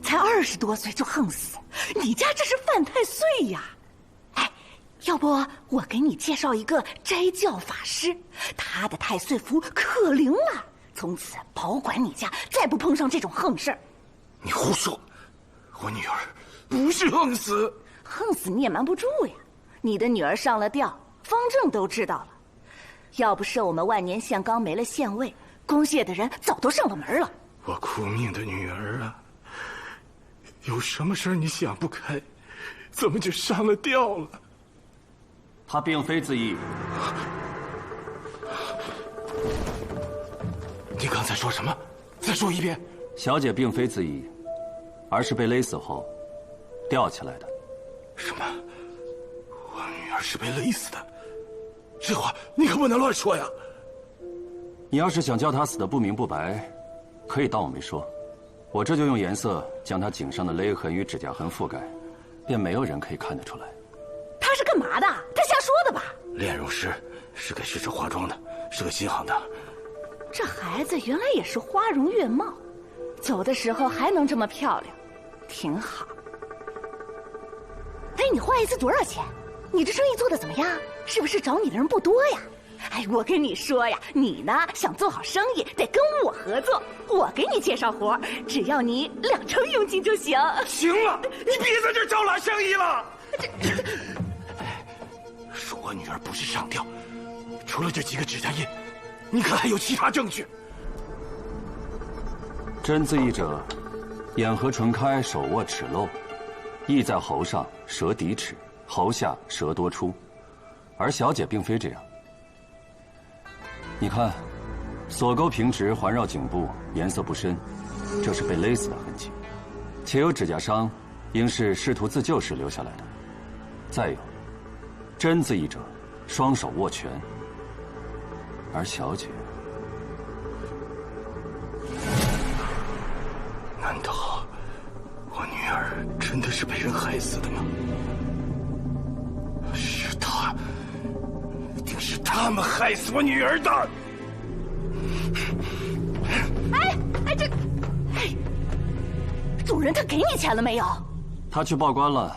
才20多岁就横死，你家这是犯太岁呀！哎，要不我给你介绍一个斋教法师，他的太岁符可灵了，从此保管你家再不碰上这种横事儿。你胡说，我女儿不是横死。横死你也瞒不住呀！你的女儿上了吊，方正都知道了。要不是我们万年县刚没了县尉，公谢的人早都上了门了。我苦命的女儿啊，有什么事你想不开，怎么就上了吊了？她并非自缢。你刚才说什么？再说一遍。小姐并非自缢，而是被勒死后吊起来的。什么？我女儿是被勒死的？这话你可不能乱说呀！你要是想叫她死得不明不白，可以当我没说。我这就用颜色将她颈上的勒痕与指甲痕覆盖，便没有人可以看得出来。他是干嘛的？他瞎说的吧？炼容师是给逝者化妆的，是个新行当。这孩子原来也是花容月貌，走的时候还能这么漂亮，挺好。哎，你画一次多少钱？你这生意做得怎么样？是不是找你的人不多呀？哎，我跟你说呀，你呢想做好生意，得跟我合作，我给你介绍活，只要你2成佣金就行。行了，你别在这招揽生意了。说我女儿不是上吊，除了这几个指甲印，你可还有其他证据？真自缢者，眼合唇开，手握齿漏，缢在喉上，舌抵齿，喉下舌多出，而小姐并非这样。你看，锁钩平直，环绕颈部，颜色不深，这是被勒死的痕迹，且有指甲伤，应是试图自救时留下来的。再有，真自缢者，双手握拳，而小姐，难道我女儿真的是被人害死的吗？是他，一定是他们害死我女儿的！主人他给你钱了没有？他去报官了，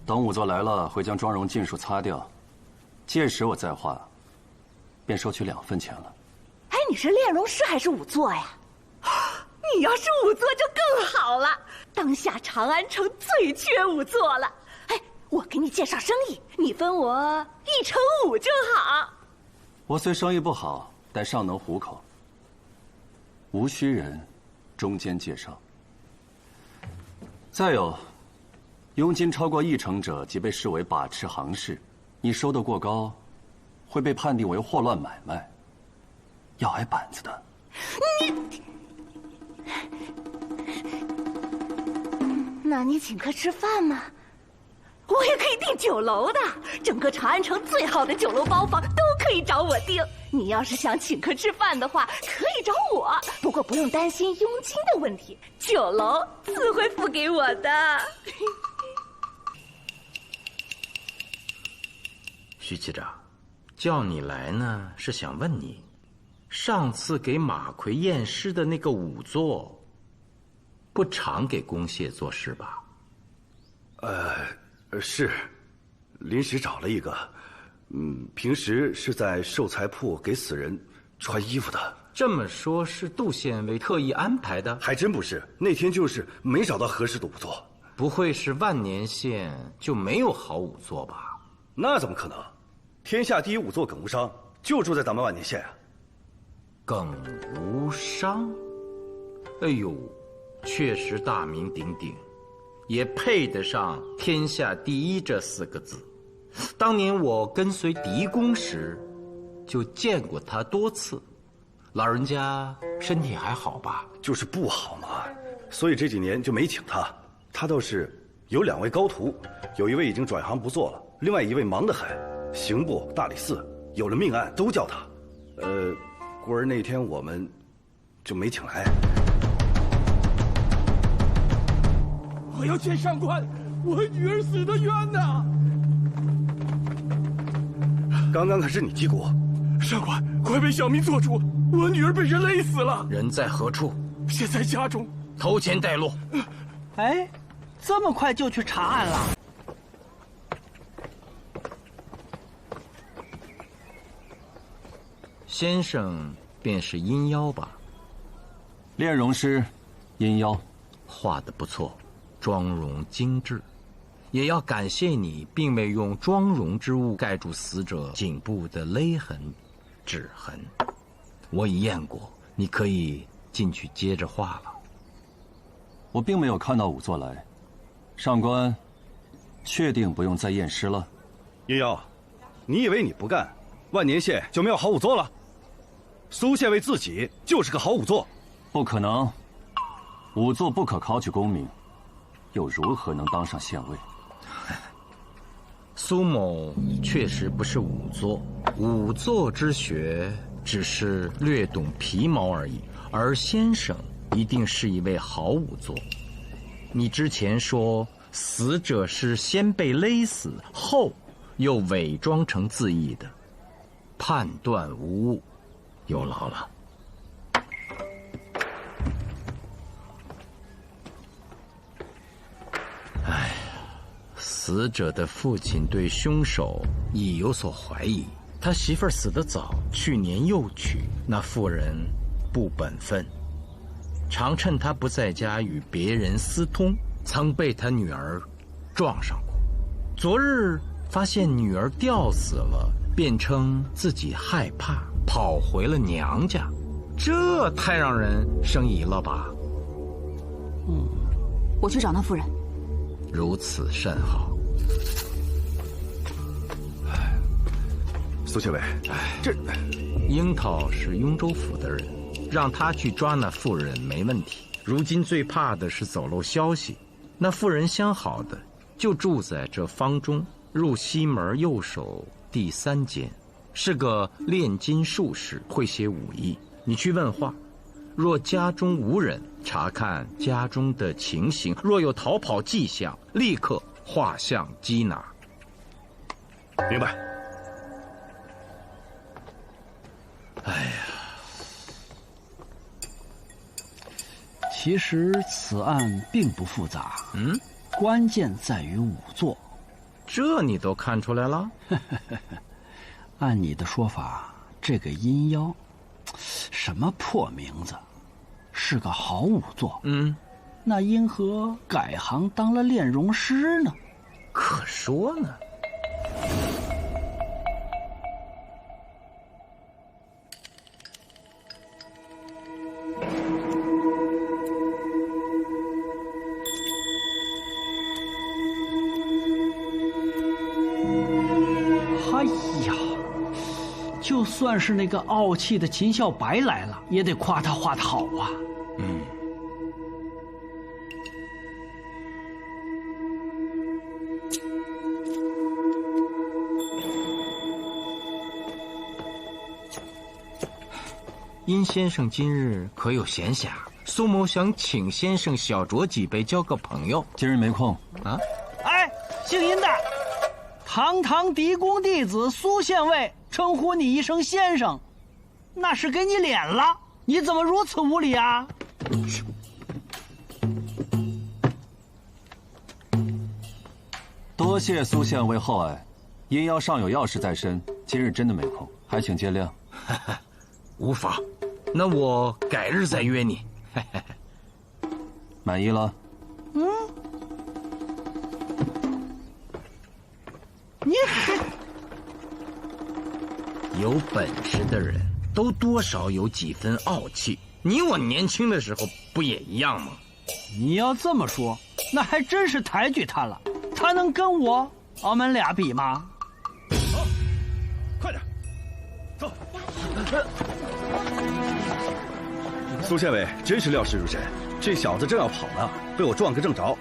等仵作来了，会将妆容尽数擦掉，届时我再画，便收取2份钱了。哎，你是炼容师还是仵作呀？你要是仵作就更好了，当下长安城最缺仵作了。哎，我给你介绍生意，你分我1成5就好。我虽生意不好，但尚能糊口，无需人中间介绍。再有，佣金超过1成者，即被视为把持行市，你收得过高，会被判定为祸乱买卖，要挨板子的。那你请客吃饭吗？我也可以订酒楼的，整个长安城最好的酒楼包房都可以找我订。你要是想请客吃饭的话，可以找我，不过不用担心佣金的问题，酒楼自会付给我的。徐期长，叫你来呢，是想问你，上次给马奎验尸的那个仵作，不常给公谢做事吧？是，临时找了一个，平时是在寿材铺给死人穿衣服的。这么说，是杜县尉特意安排的？还真不是，那天就是没找到合适的仵作。不会是万年县就没有好仵作吧？那怎么可能？天下第一仵作耿无伤就住在咱们万年县啊。耿无伤，哎呦，确实大名鼎鼎，也配得上天下第一这4个字。当年我跟随狄公时，就见过他多次。老人家身体还好吧？就是不好嘛，所以这几年就没请他。他倒是有2位高徒，有一位已经转行不做了，另外一位忙得很，刑部、大理寺有了命案都叫他。故而那天我们就没请来。我要见上官，我女儿死得冤呐！刚刚可是你击鼓。上官，快为小民做主，我女儿被人勒死了。人在何处？现在家中。头前带路。哎，这么快就去查案了？先生便是阴妖吧？炼容师，阴妖，画得不错，妆容精致。也要感谢你，并未用妆容之物盖住死者颈部的勒痕、指痕。我已验过，你可以进去接着画了。我并没有看到仵作来，上官，确定不用再验尸了？阴妖，你以为你不干，万年县就没有好仵作了？苏县尉自己就是个好仵作。不可能，仵作不可考取功名，又如何能当上县尉？苏某确实不是仵作，仵作之学只是略懂皮毛而已，而先生一定是一位好仵作。你之前说死者是先被勒死，后又伪装成自缢的，判断无误，有劳了。哎呀，死者的父亲对凶手已有所怀疑，他媳妇儿死得早，去年又娶，那妇人不本分，常趁他不在家与别人私通，曾被他女儿撞上过。昨日发现女儿吊死了，便称自己害怕，跑回了娘家，这太让人生疑了吧？我去找那妇人。如此甚好。苏县尉，这樱桃是雍州府的人，让他去抓那妇人没问题。如今最怕的是走漏消息，那妇人相好的就住在这坊中入西门右手第3间，是个炼金术士，会些武艺。你去问话，若家中无人，查看家中的情形，若有逃跑迹象，立刻画像缉拿。明白。哎呀，其实此案并不复杂，关键在于仵作。这你都看出来了？按你的说法，这个阴妖，什么破名字，是个好仵作。那因何改行当了炼容师呢？可说呢。哎呀，就算是那个傲气的秦孝白来了，也得夸他画得好啊。殷先生今日可有闲暇？苏某想请先生小酌几杯，交个朋友。今日没空啊？哎，姓殷的，堂堂嫡公弟子苏县尉称呼你一声先生，那是给你脸了，你怎么如此无礼啊？多谢苏县尉厚爱，阴妖尚有要事在身，今日真的没空，还请见谅。无妨，那我改日再约你。满意了？你有本事的人都多少有几分傲气，你我年轻的时候不也一样吗？你要这么说，那还真是抬举他了。他能跟我们俩比吗？好，快点，走。苏县尉真是料事如神，这小子正要跑呢，被我撞个正着。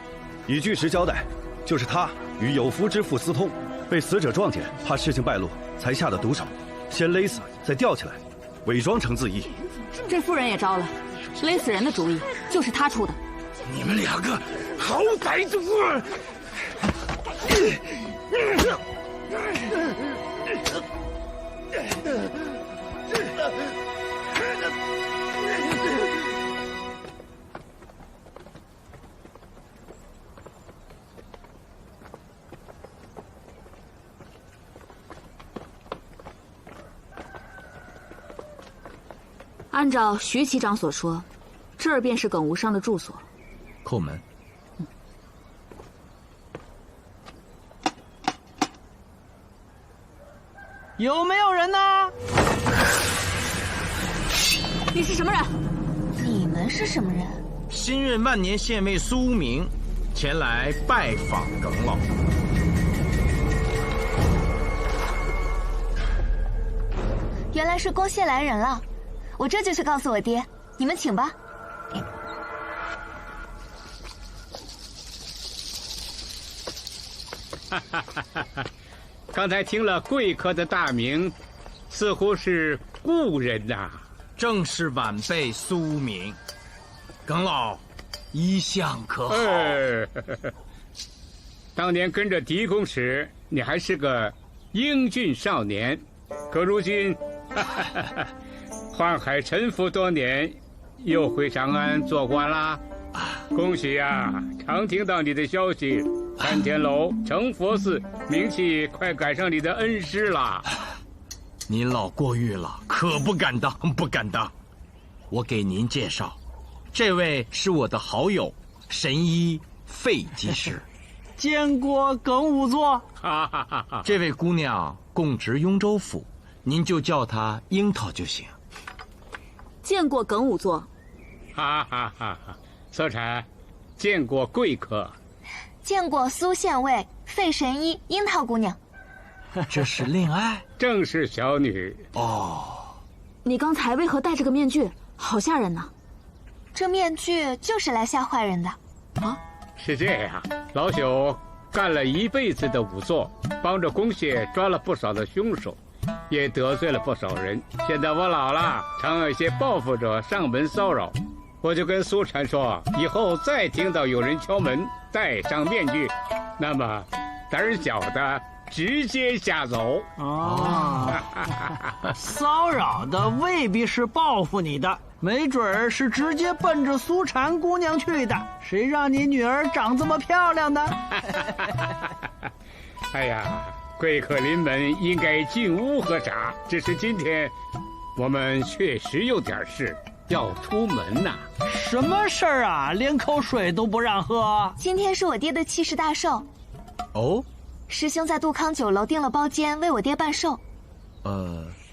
以据实交代，就是他与有夫之妇私通，被死者撞见，怕事情败露，才下的毒手，先勒死，再吊起来，伪装成自缢。这妇人也招了，勒死人的主意就是他出的。你们两个好歹毒！按照徐骑长所说，这儿便是耿无伤的住所。叩门。有没有人呢？你是什么人？你们是什么人？新任万年县尉苏无名前来拜访耿老。原来是公谢来人了，我这就去告诉我爹。你们请吧。刚才听了贵客的大名，似乎是故人呐。正是晚辈苏无名。耿老，一向可好？当年跟着狄公时，你还是个英俊少年，可如今宦海沉浮多年，又回长安做官啦。恭喜呀！常听到你的消息，参天楼、成佛寺名气快赶上你的恩师了。您老过誉了，可不敢当，不敢当。我给您介绍，这位是我的好友神医费技师。见过耿仵作。这位姑娘供职雍州府，您就叫她樱桃就行。见过耿仵作。哈哈哈哈！苏产，见过贵客。见过苏县尉、费神医、樱桃姑娘。这是恋爱？正是小女。哦，你刚才为何戴着个面具？好吓人呐！这面具就是来吓坏人的。啊？是这样，老朽干了一辈子的仵作，帮着公谢抓了不少的凶手，也得罪了不少人。现在我老了，常有一些报复者上门骚扰，我就跟苏产说，以后再听到有人敲门，戴上面具，那么胆小的直接下走。哦，骚扰的未必是报复你的，没准儿是直接奔着苏婵姑娘去的。谁让你女儿长这么漂亮呢？哎呀，贵客临门，应该进屋喝茶。只是今天我们确实有点事要出门呐。什么事儿啊？连口水都不让喝？今天是我爹的七十大寿。哦，师兄在杜康酒楼订了包间，为我爹办寿。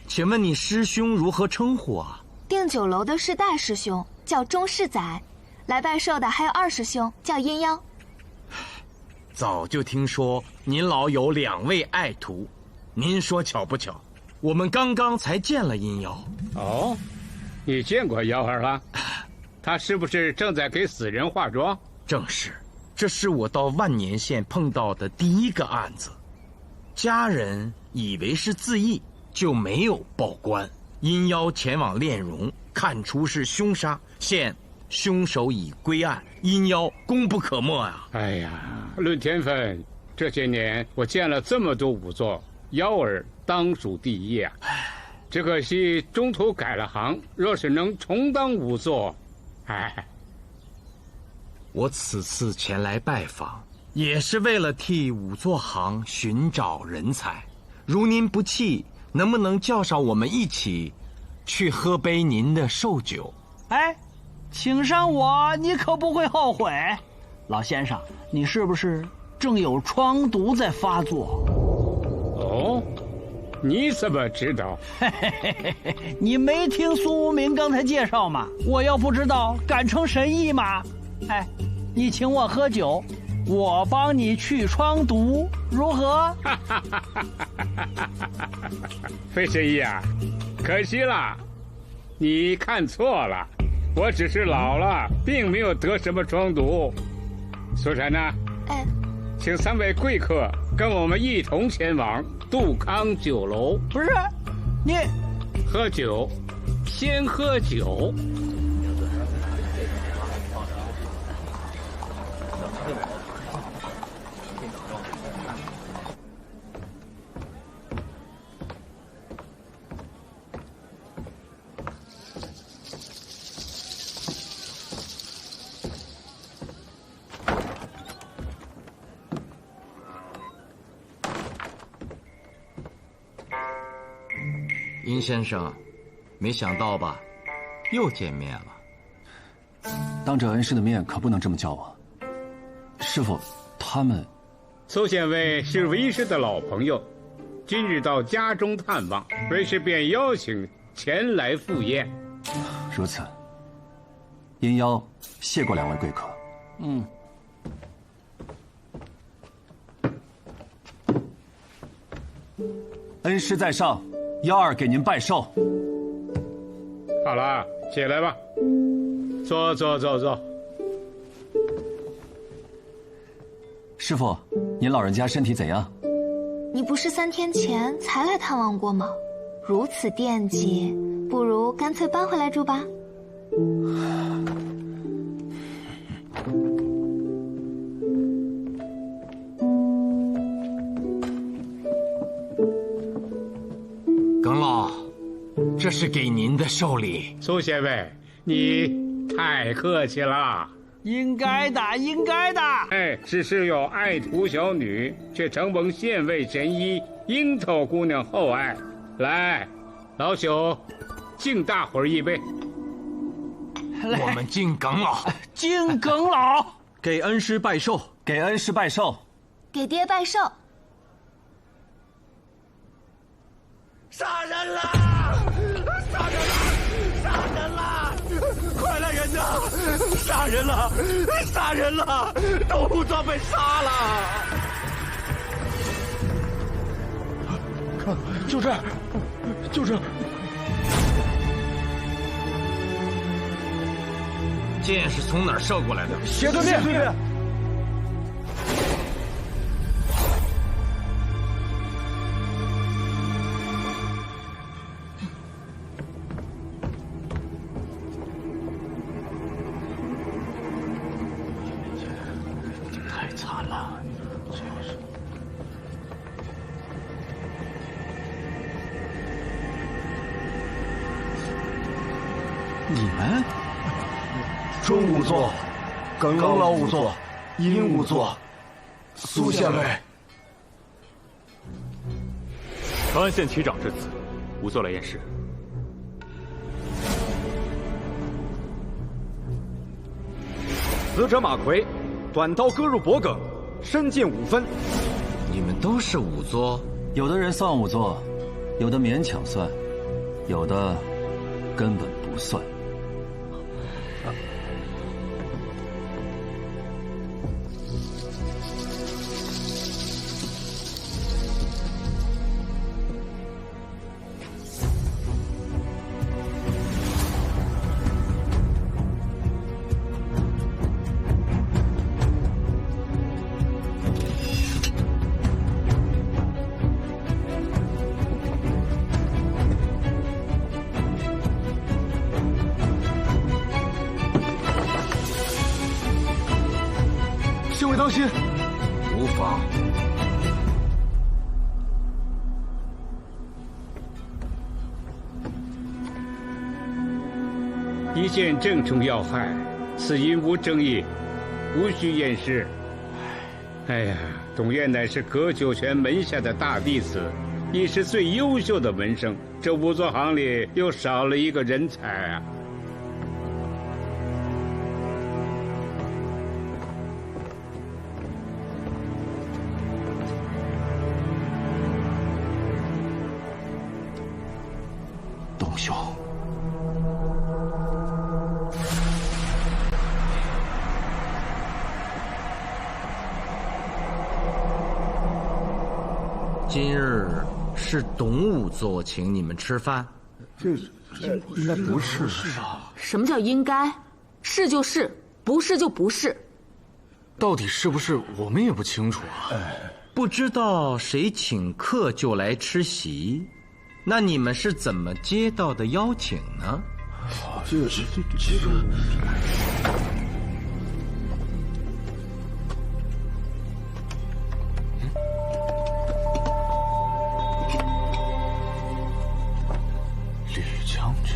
请问你师兄如何称呼啊？订酒楼的是大师兄，叫钟世载；来拜寿的还有二师兄，叫阴妖。早就听说您老有2位爱徒，您说巧不巧？我们刚刚才见了阴妖。哦，你见过妖儿了？他是不是正在给死人化妆？正是，这是我到万年县碰到的第一个案子。家人以为是自缢，就没有报官。阴妖前往炼容，看出是凶杀，现凶手已归案，阴妖功不可没啊！哎呀，论天分，这些年我见了这么多仵作，妖儿当属第一啊。只可惜中途改了行，若是能重当仵作，哎。我此次前来拜访，也是为了替仵作行寻找人才。如您不弃，能不能叫上我们一起去喝杯您的寿酒？哎，请上我，你可不会后悔。老先生，你是不是正有疮毒在发作？哦，你怎么知道？你没听苏无名刚才介绍吗？我要不知道，敢称神医吗？哎，你请我喝酒，我帮你去疮毒，如何？费神医啊，可惜了，你看错了，我只是老了，并没有得什么疮毒。苏婵呢？哎，请3位贵客跟我们一同前往杜康酒楼。不是，你喝酒，先喝酒。殷先生，没想到吧？又见面了。当着恩师的面可不能这么叫我。师傅，他们……苏县尉是为师的老朋友，今日到家中探望，为师便邀请前来赴宴。如此，因邀谢过两位贵客。恩师在上，幺儿给您拜寿。好了，起来吧，坐。师傅，您老人家身体怎样？你不是3天前才来探望过吗？如此惦记，不如干脆搬回来住吧。耿老，这是给您的寿礼。苏县尉，你太客气了。应该的，应该的。哎，只是有爱徒小女，却承蒙县尉神医樱桃姑娘厚爱。来，老朽敬大伙儿一杯。我们敬耿老，敬耿老，给恩师拜寿，给恩师拜寿，给爹拜寿。杀人了！杀人了！杀人了！快来人呐！杀人了！杀人了！董武作被杀了！看，就这儿，就这儿。箭是从哪儿射过来的？斜对面。太惨了，你们？中仵作、耿老仵作、殷仵作、苏县尉。长安县旗长至此，仵作来验尸。死者马奎，短刀割入脖颈，身近5分。你们都是仵作？有的人算仵作，有的勉强算，有的根本不算。县尉当心，无妨。一见正中要害，此因无争议，无需验尸。哎呀，董院乃是葛九泉门下的大弟子，亦是最优秀的门生，这仵作行里又少了一个人才啊！董兄，今日是董仵作请你们吃饭，这应该不是吧？什么叫应该？是就是，不是就不是。到底是不是我们也不清楚啊。不知道谁请客就来吃席，那你们是怎么接到的邀请呢？这个李将军，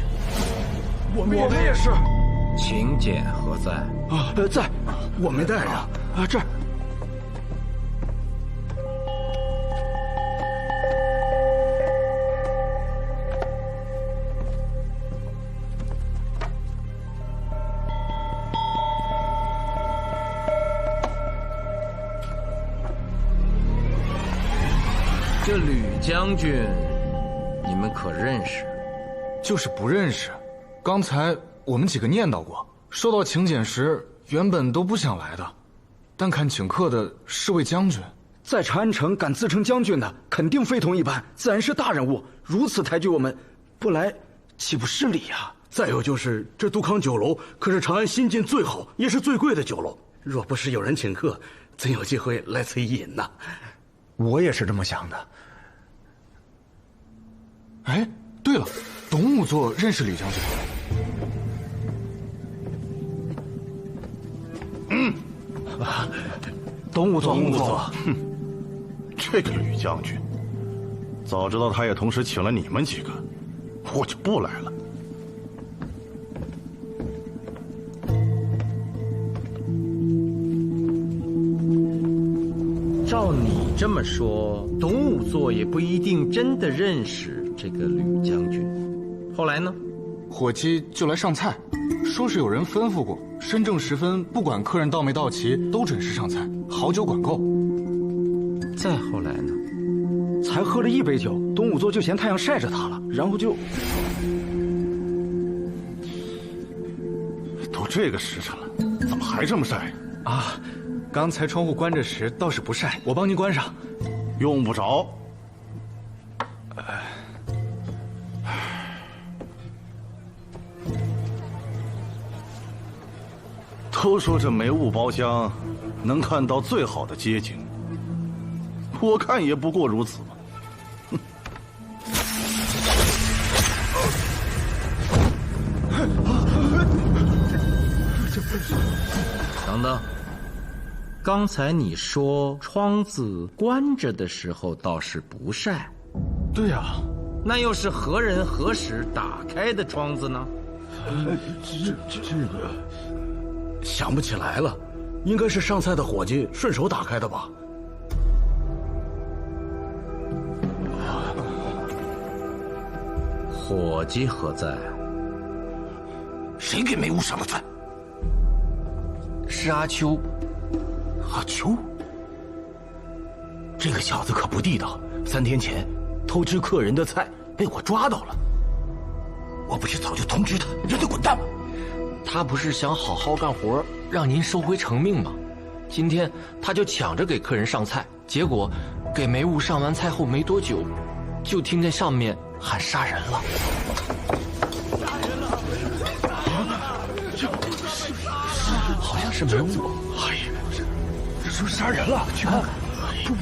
我们也是。请柬何在？啊，在，我没带上。啊，这儿。这吕将军，你们可认识？就是不认识。刚才我们几个念叨过，收到请柬时原本都不想来的，但看请客的是位将军，在长安城敢自称将军的，肯定非同一般，自然是大人物。如此抬举我们，不来岂不失礼呀？再有就是这杜康酒楼可是长安新晋最好也是最贵的酒楼，若不是有人请客，怎有机会来此一饮呢？我也是这么想的。哎，对了，董武作认识吕将军。董武作，哼，这个吕将军，早知道他也同时请了你们几个，我就不来了。照你这么说，董武作也不一定真的认识这个吕将军。后来呢？伙计就来上菜，说是有人吩咐过，申正时分，不管客人到没到齐，都准时上菜，好酒管够。再后来呢？才喝了1杯酒，董武作就嫌太阳晒着他了，然后就……都这个时辰了，怎么还这么晒啊？刚才窗户关着时倒是不晒，我帮您关上。用不着。都说这梅雾包厢能看到最好的街景，我看也不过如此嘛。等等，刚才你说窗子关着的时候倒是不晒，对呀，那又是何人何时打开的窗子呢？这个想不起来了，应该是上菜的伙计顺手打开的吧。伙计何在？谁给梅屋上的菜？是阿秋。阿秋？这个小子可不地道，3天前偷吃客人的菜被我抓到了。我不是早就通知他让他滚蛋吗？他不是想好好干活，让您收回成命吗？今天他就抢着给客人上菜，结果给梅雾上完菜后没多久，就听见上面喊杀人了。杀人了！好像是梅雾。哎呀，说杀人了，去看看。不，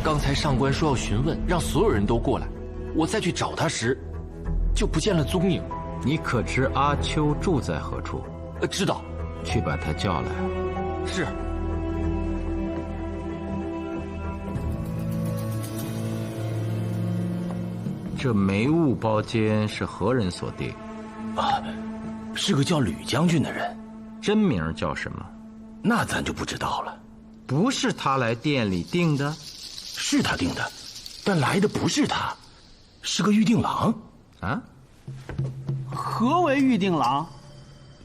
刚才上官说要询问，让所有人都过来。我再去找他时，就不见了踪影。你可知阿秋住在何处？知道。去把他叫来。是。这梅雾包间是何人所定？啊，是个叫吕将军的人。真名叫什么？那咱就不知道了。不是他来店里订的？是他订的，但来的不是他，是个预定郎。啊？何为预定郎？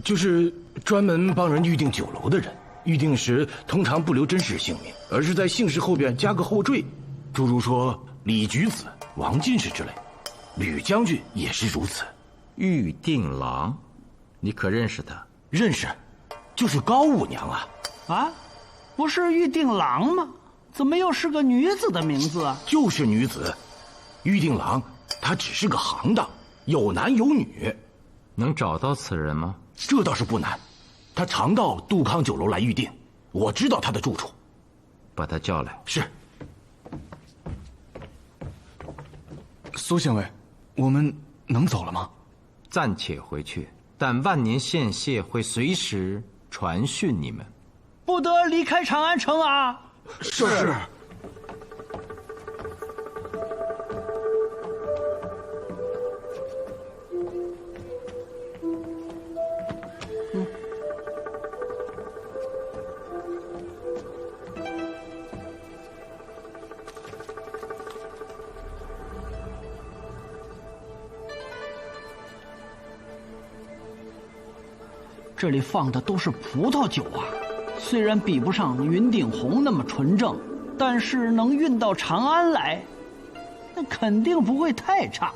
就是专门帮人预定酒楼的人。预定时通常不留真实姓名，而是在姓氏后边加个后缀，诸如说李举子、王进士之类。吕将军也是如此。预定郎，你可认识他？认识，就是高五娘啊。啊，不是预定郎吗？怎么又是个女子的名字啊？就是女子。预定郎她只是个行当，有男有女。能找到此人吗？这倒是不难，他常到杜康酒楼来预定，我知道他的住处。把他叫来。是。苏县尉，我们能走了吗？暂且回去，但万年县械会随时传讯你们。不得离开长安城啊！是。这里放的都是葡萄酒啊，虽然比不上云顶红那么纯正，但是能运到长安来，那肯定不会太差。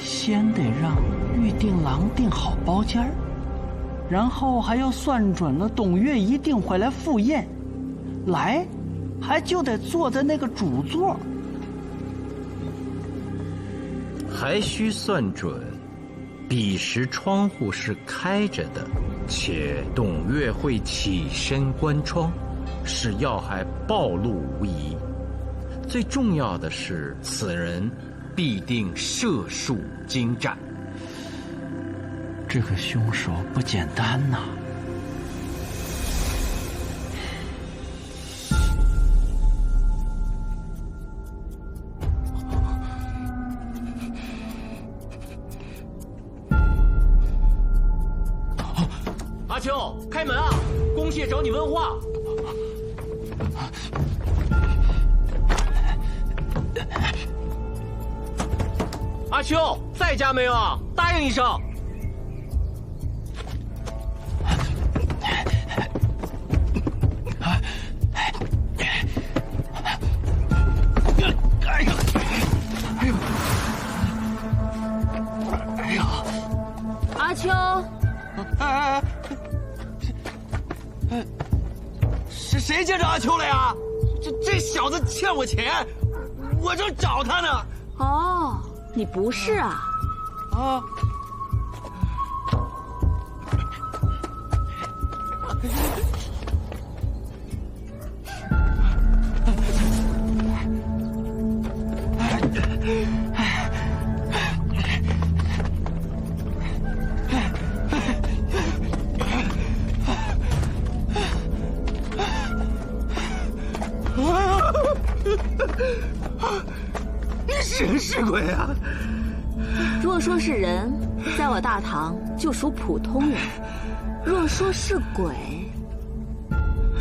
先得让预定郎订好包间儿，然后还要算准了董月一定会来赴宴，来，还就得坐在那个主座，还需算准，彼时窗户是开着的，且董月会起身关窗，使要害暴露无遗。最重要的是，此人必定射术精湛。这个凶手不简单呐！阿秋，开门啊！公谢找你问话。阿秋，在家没有啊？答应一声。哎呀！阿秋，谁见着阿秋了呀？这小子欠我钱，我正找他呢。哦，你不是啊？啊！你人是鬼啊！若说是人，在我大唐就属普通人；若说是鬼，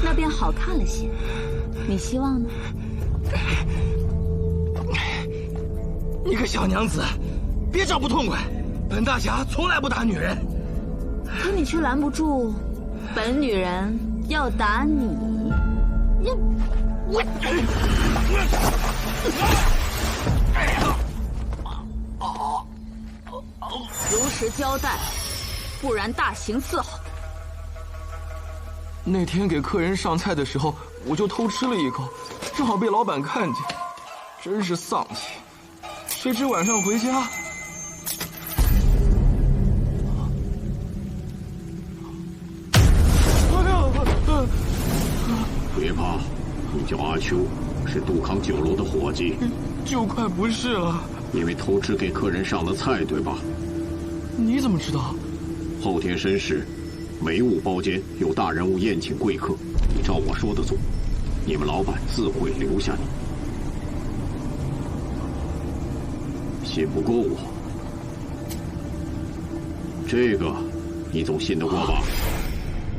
那便好看了些。你希望呢？你个小娘子，别找不痛快！本大侠从来不打女人。可你却拦不住，本女人要打你。我。如实交代，不然大刑伺候。那天给客人上菜的时候，我就偷吃了一口，正好被老板看见，真是丧气。谁知晚上回家，别怕，你叫阿秋，是杜康酒楼的伙计，就快不是了。因为偷吃给客人上的菜，对吧？你怎么知道？后天申时，梅坞包间有大人物宴请贵客，你照我说的做，你们老板自会留下你。信不过我，这个你总信得过吧？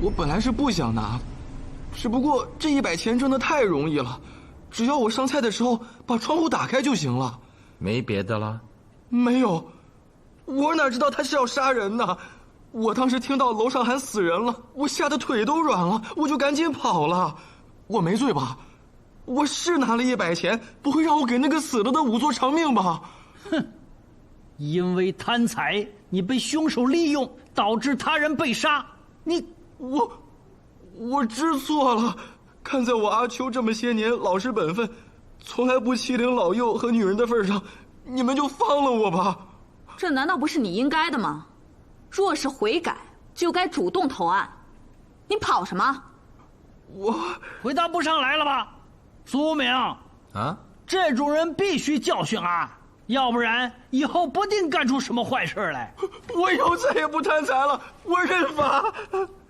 我本来是不想拿，只不过这100钱挣得太容易了，只要我上菜的时候把窗户打开就行了。没别的了？没有，我哪知道他是要杀人呢？我当时听到楼上喊死人了，我吓得腿都软了，我就赶紧跑了。我没罪吧？我是拿了100钱，不会让我给那个死了的仵作偿命吧？哼，因为贪财，你被凶手利用，导致他人被杀。我知错了。看在我阿秋这么些年老实本分，从来不欺凌老幼和女人的份上，你们就放了我吧。这难道不是你应该的吗？若是悔改，就该主动投案。你跑什么？我回答不上来了吧？苏明啊，这种人必须教训啊，要不然以后不定干出什么坏事来。我以后再也不贪财了，我认罚。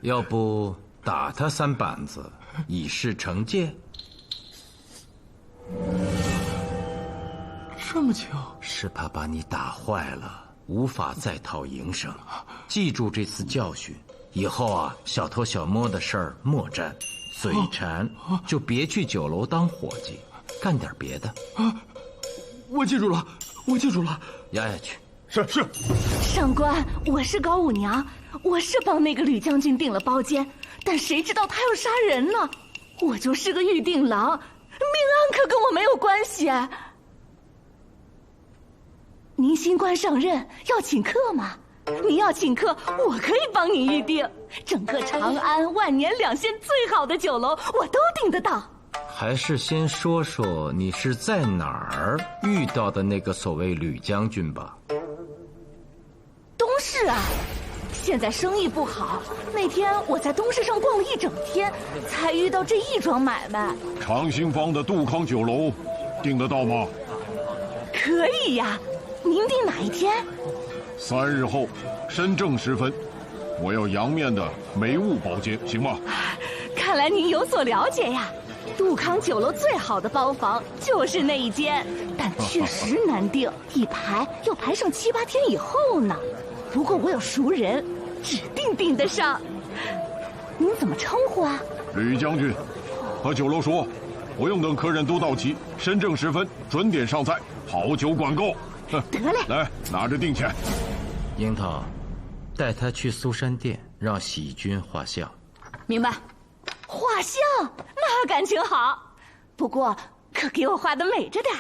要不打他3板子，以示惩戒？这么轻？是怕把你打坏了，无法再讨营生。记住这次教训，以后啊，小偷小摸的事儿莫沾，嘴馋就别去酒楼当伙计，干点别的。我记住了，我记住了。压下去。是。上官，我是高五娘，我是帮那个吕将军订了包间，但谁知道他要杀人呢？我就是个预定郎，命案可跟我没有关系。您新官上任要请客吗？你要请客，我可以帮你预定，整个长安万年两县最好的酒楼我都订得到。还是先说说你是在哪儿遇到的那个所谓吕将军吧。东市啊，现在生意不好，那天我在东市上逛了一整天，才遇到这一桩买卖。长兴坊的杜康酒楼，订得到吗？可以呀，您定哪一天？3日后，申正时分，我要阳面的梅坞包间，行吗？看来您有所了解呀。杜康酒楼最好的包房就是那一间，但确实难订，一排要排上7、8天以后呢。不过我有熟人，指定订得上。您怎么称呼啊？吕将军，和酒楼说，不用等客人都到齐，申正时分准点上菜，好酒管够。得嘞，来，拿着定钱。樱桃，带他去苏山殿，让喜君画像。明白。画像那感情好，不过可给我画的美着点。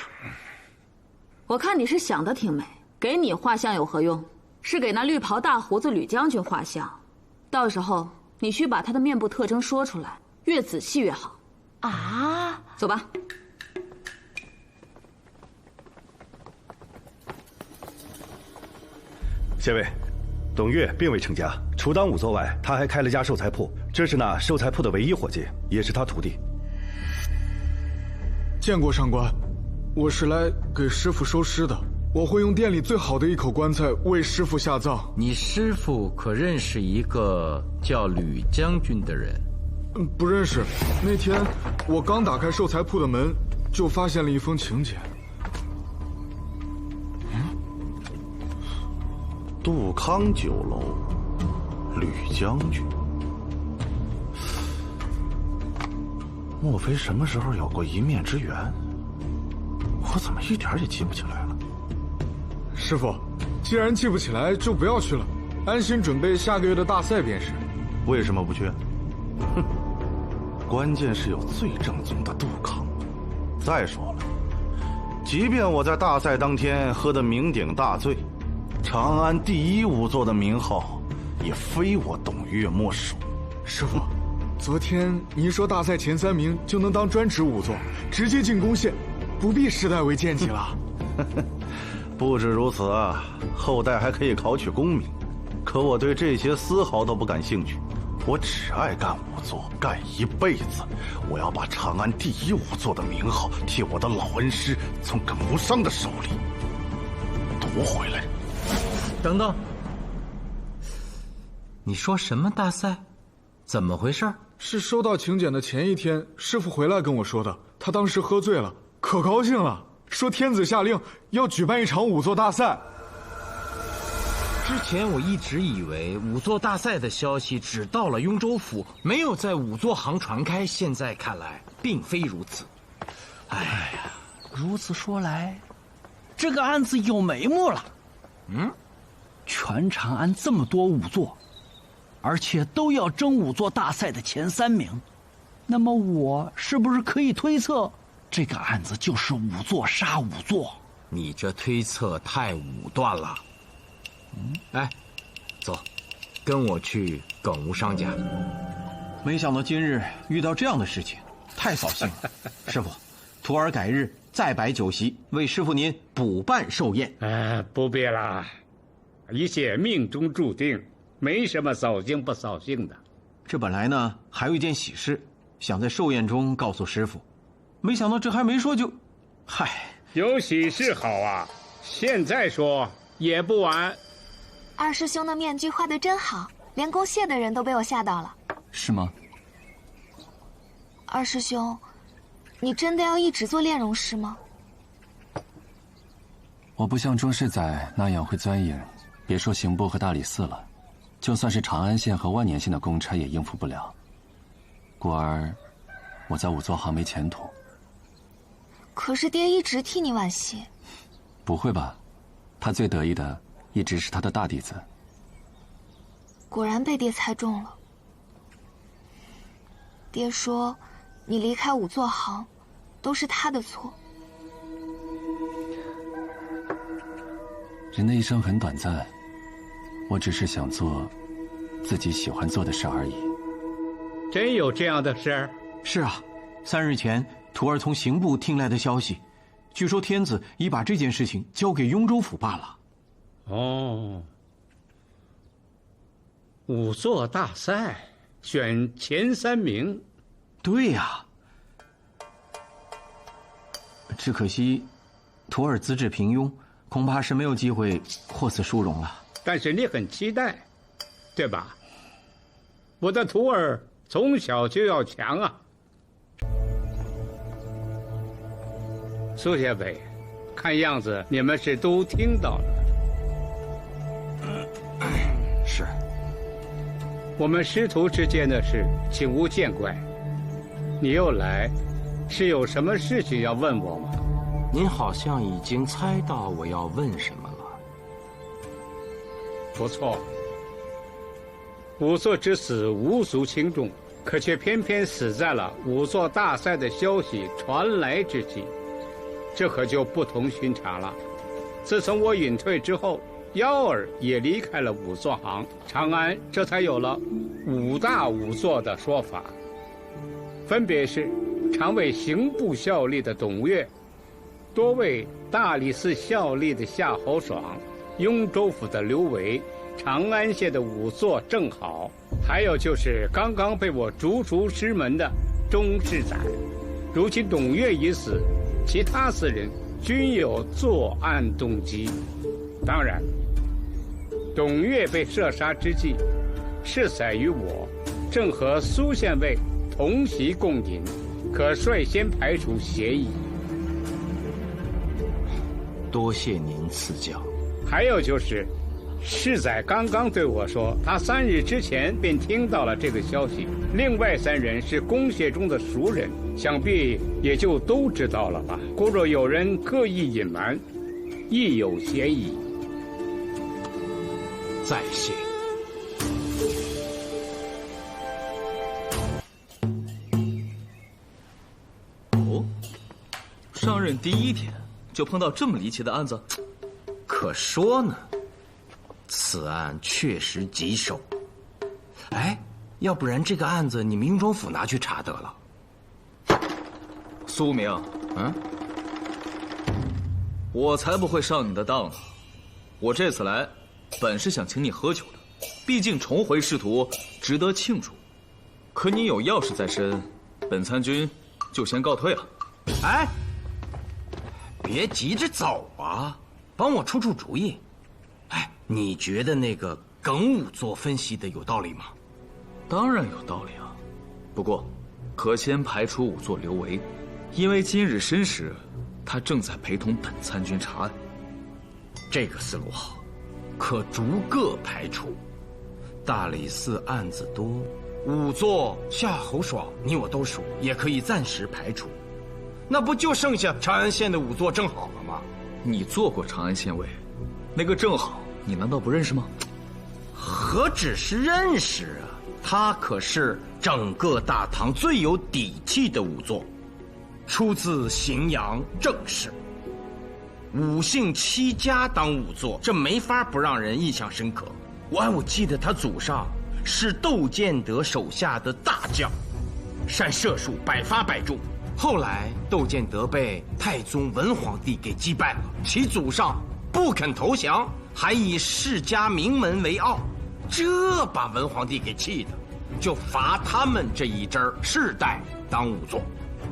我看你是想的挺美，给你画像有何用？是给那绿袍大胡子吕将军画像，到时候你需把他的面部特征说出来，越仔细越好。啊，走吧。谢位，董月并未成家，除当仵作外，他还开了家寿材铺，这是那寿材铺的唯一伙计，也是他徒弟。见过上官，我是来给师傅收尸的，我会用店里最好的一口棺材为师傅下葬。你师傅可认识一个叫吕将军的人？不认识。那天我刚打开寿材铺的门，就发现了一封请柬。杜康酒楼，吕将军，莫非什么时候有过一面之缘？我怎么一点也记不起来了？师傅，既然记不起来，就不要去了，安心准备下个月的大赛便是。为什么不去？哼，关键是有最正宗的杜康。再说了，即便我在大赛当天喝得酩酊大醉，长安第一仵作的名号，也非我董月莫属。师傅，昨天您说大赛前3名就能当专职仵作，直接进宫线，不必世代为贱籍了。不止如此啊，后代还可以考取功名。可我对这些丝毫都不感兴趣，我只爱干仵作，干一辈子。我要把长安第一仵作的名号替我的老恩师从耿无伤的手里夺回来。等等，你说什么大赛？怎么回事？是收到请柬的前一天，师傅回来跟我说的。他当时喝醉了，可高兴了，说天子下令要举办一场仵作大赛。之前我一直以为仵作大赛的消息只到了雍州府，没有在仵作行传开。现在看来，并非如此。哎呀，如此说来，这个案子有眉目了。全长安这么多仵作，而且都要争仵作大赛的前3名，那么我是不是可以推测，这个案子就是仵作杀仵作？你这推测太武断了。哎，走，跟我去耿无伤家。没想到今日遇到这样的事情，太扫兴了。师傅，徒儿改日再摆酒席，为师傅您补办寿宴。不必啦，一切命中注定，没什么扫兴不扫兴的。这本来呢还有一件喜事，想在寿宴中告诉师傅，没想到这还没说就，嗨，有喜事好啊，现在说也不晚。二师兄的面具画得真好，连宫谢的人都被我吓到了。是吗？二师兄，你真的要一直做炼容师吗？我不像庄世载那样会钻营，别说刑部和大理寺了，就算是长安县和万年县的公差也应付不了。故而，我在仵作行没前途。可是爹一直替你惋惜。不会吧？他最得意的一直是他的大弟子。果然被爹猜中了。爹说，你离开仵作行，都是他的错。人的一生很短暂，我只是想做自己喜欢做的事而已。真有这样的事儿？是啊，3日前，徒儿从刑部听来的消息，据说天子已把这件事情交给雍州府办了。哦，仵作大赛选前3名。对呀，只可惜，徒儿资质平庸，恐怕是没有机会获此殊荣了。但是你很期待，对吧？我的徒儿从小就要强啊。苏协北，看样子你们是都听到了。是。我们师徒之间的事，请勿见怪。你又来，是有什么事情要问我吗？您好像已经猜到我要问什么了。不错，仵作之死无足轻重，可却偏偏死在了仵作大赛的消息传来之际，这可就不同寻常了。自从我隐退之后，幺儿也离开了仵作行，长安这才有了5大仵作的说法，分别是常为刑部效力的董岳，多为大理寺效力的夏侯爽，雍州府的刘维，长安县的仵作郑好，还有就是刚刚被我逐出师门的钟世载。如今董岳已死，其他4人均有作案动机。当然，董岳被射杀之际，世载与我正和苏县尉同席共饮，可率先排除嫌疑。多谢您赐教。还有就是，世载刚刚对我说，他3日之前便听到了这个消息。另外3人是公廨中的熟人，想必也就都知道了吧。故若有人刻意隐瞒，亦有嫌疑。再谢。哦，上任第1天就碰到这么离奇的案子？可说呢，此案确实棘手。哎，要不然这个案子你们雍州府拿去查得了。苏明，我才不会上你的当呢。我这次来，本是想请你喝酒的，毕竟重回仕途，值得庆祝。可你有要事在身，本参军就先告退了。哎，别急着走啊，帮我出出主意。哎，你觉得那个耿仵作分析的有道理吗？当然有道理啊，不过可先排除仵作刘维，因为今日申时，他正在陪同本参军查案。这个思路好，可逐个排除。大理寺案子多，仵作夏侯爽你我都熟，也可以暂时排除。那不就剩下长安县的仵作郑好了吗？你做过长安县尉，那个郑好你难道不认识吗？何止是认识啊，他可是整个大唐最有底气的仵作，出自荥阳郑氏，5姓7家当仵作，这没法不让人印象深刻。我记得他祖上是窦建德手下的大将，善射术，百发百中。后来窦建德被太宗文皇帝给击败了，其祖上不肯投降，还以世家名门为傲，这把文皇帝给气的，就罚他们这一支世代当仵作。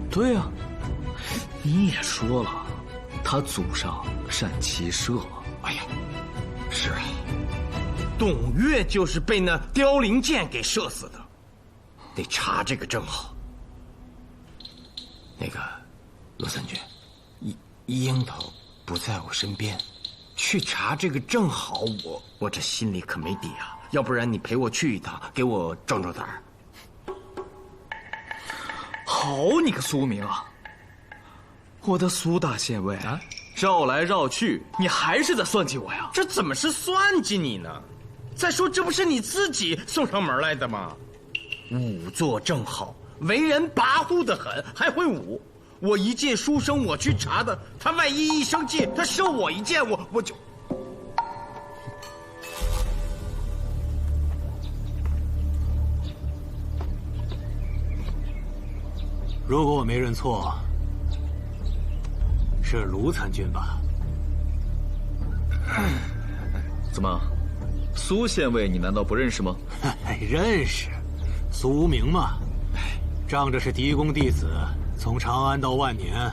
对啊，你也说了，他祖上善骑射。哎呀，是啊，董岳就是被那凋零箭给射死的，得查这个正好。那个罗三军，樱桃不在我身边，去查这个正好，我这心里可没底啊。要不然你陪我去一趟，给我壮壮胆儿。好你个苏明啊！我的苏大县尉啊，绕来绕去，你还是在算计我呀？这怎么是算计你呢？再说这不是你自己送上门来的吗？仵作正好，为人跋扈得很，还会舞。我一介书生，我去查的，他万一一生气，他收我一箭，我就……如果我没认错，是卢参军吧？怎么，苏县尉你难道不认识吗？认识，苏明嘛，仗着是嫡公弟子。从长安到万年，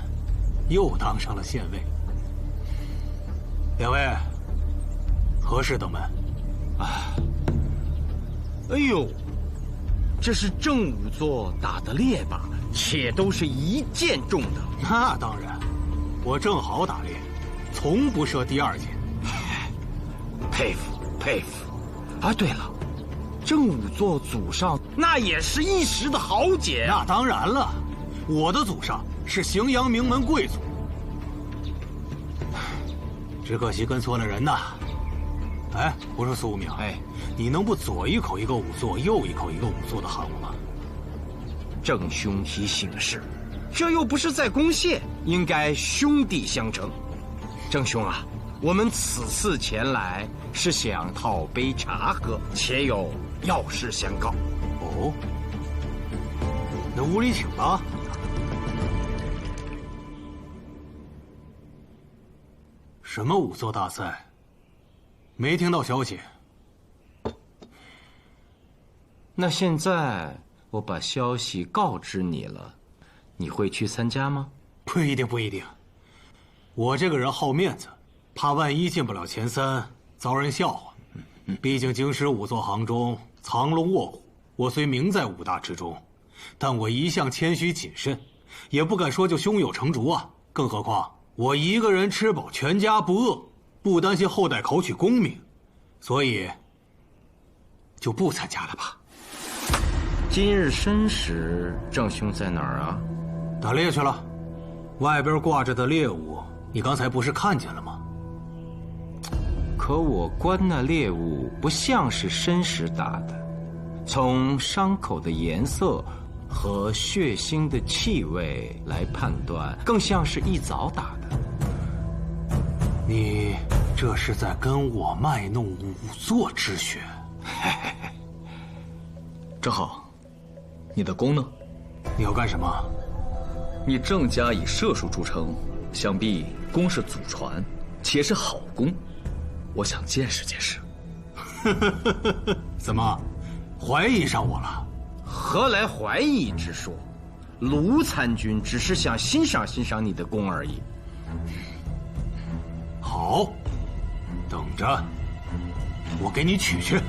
又当上了县尉。两位，何事登门？哎呦，这是正仵作打的猎吧？且都是一箭中的。那当然，我正好打猎，从不射第二箭。佩服佩服。啊，对了，正仵作祖上那也是一时的豪杰。那当然了。我的祖上是荥阳名门贵族，只可惜跟错了人呐。哎，我说苏明，哎，你能不左一口一个仵作，右一口一个仵作的喊我吗？郑兄提醒是，这又不是在攻陷，应该兄弟相称。郑兄啊，我们此次前来是想讨杯茶喝，且有要事相告。哦，那屋里请吧。什么仵作大赛？没听到消息。那现在我把消息告知你了，你会去参加吗？不一定，不一定。我这个人好面子，怕万一进不了前3，遭人笑话。毕竟京师仵作行中藏龙卧虎，我虽名在5大之中，但我一向谦虚谨慎，也不敢说就胸有成竹啊。更何况我一个人吃饱全家不饿，不担心后代考取功名，所以就不参加了吧。今日申时，郑兄在哪儿啊？打猎去了，外边挂着的猎物，你刚才不是看见了吗？可我观那猎物不像是申时打的，从伤口的颜色和血腥的气味来判断，更像是一早打的。你这是在跟我卖弄仵作之学？正好，你的弓呢？你要干什么？你郑家以射术著称，想必弓是祖传，且是好弓。我想见识见识。怎么，怀疑上我了？何来怀疑之说？卢参军只是想欣赏欣赏你的弓而已。好，等着，我给你取去。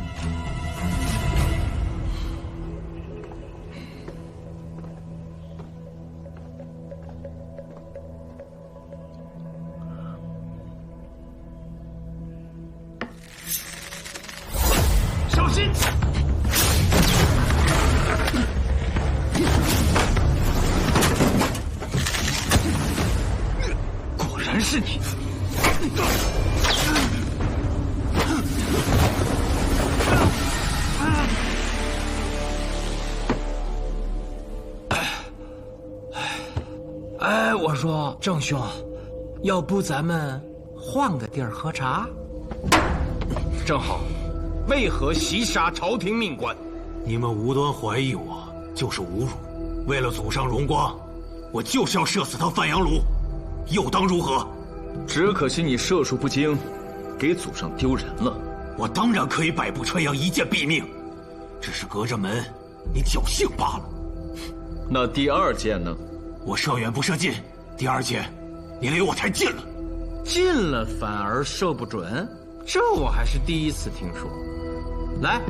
小心！果然是你！哎，我说郑兄，要不咱们换个地儿喝茶？正好。为何袭杀朝廷命官？你们无端怀疑我，就是侮辱。为了祖上荣光，我就是要射死他范阳卢，又当如何？只可惜你射术不精，给祖上丢人了。我当然可以百步穿杨，一箭毙命，只是隔着门，你侥幸罢了。那第二箭呢？我射远不射近，第二箭，你离我太近了。近了反而射不准，这我还是第一次听说。来，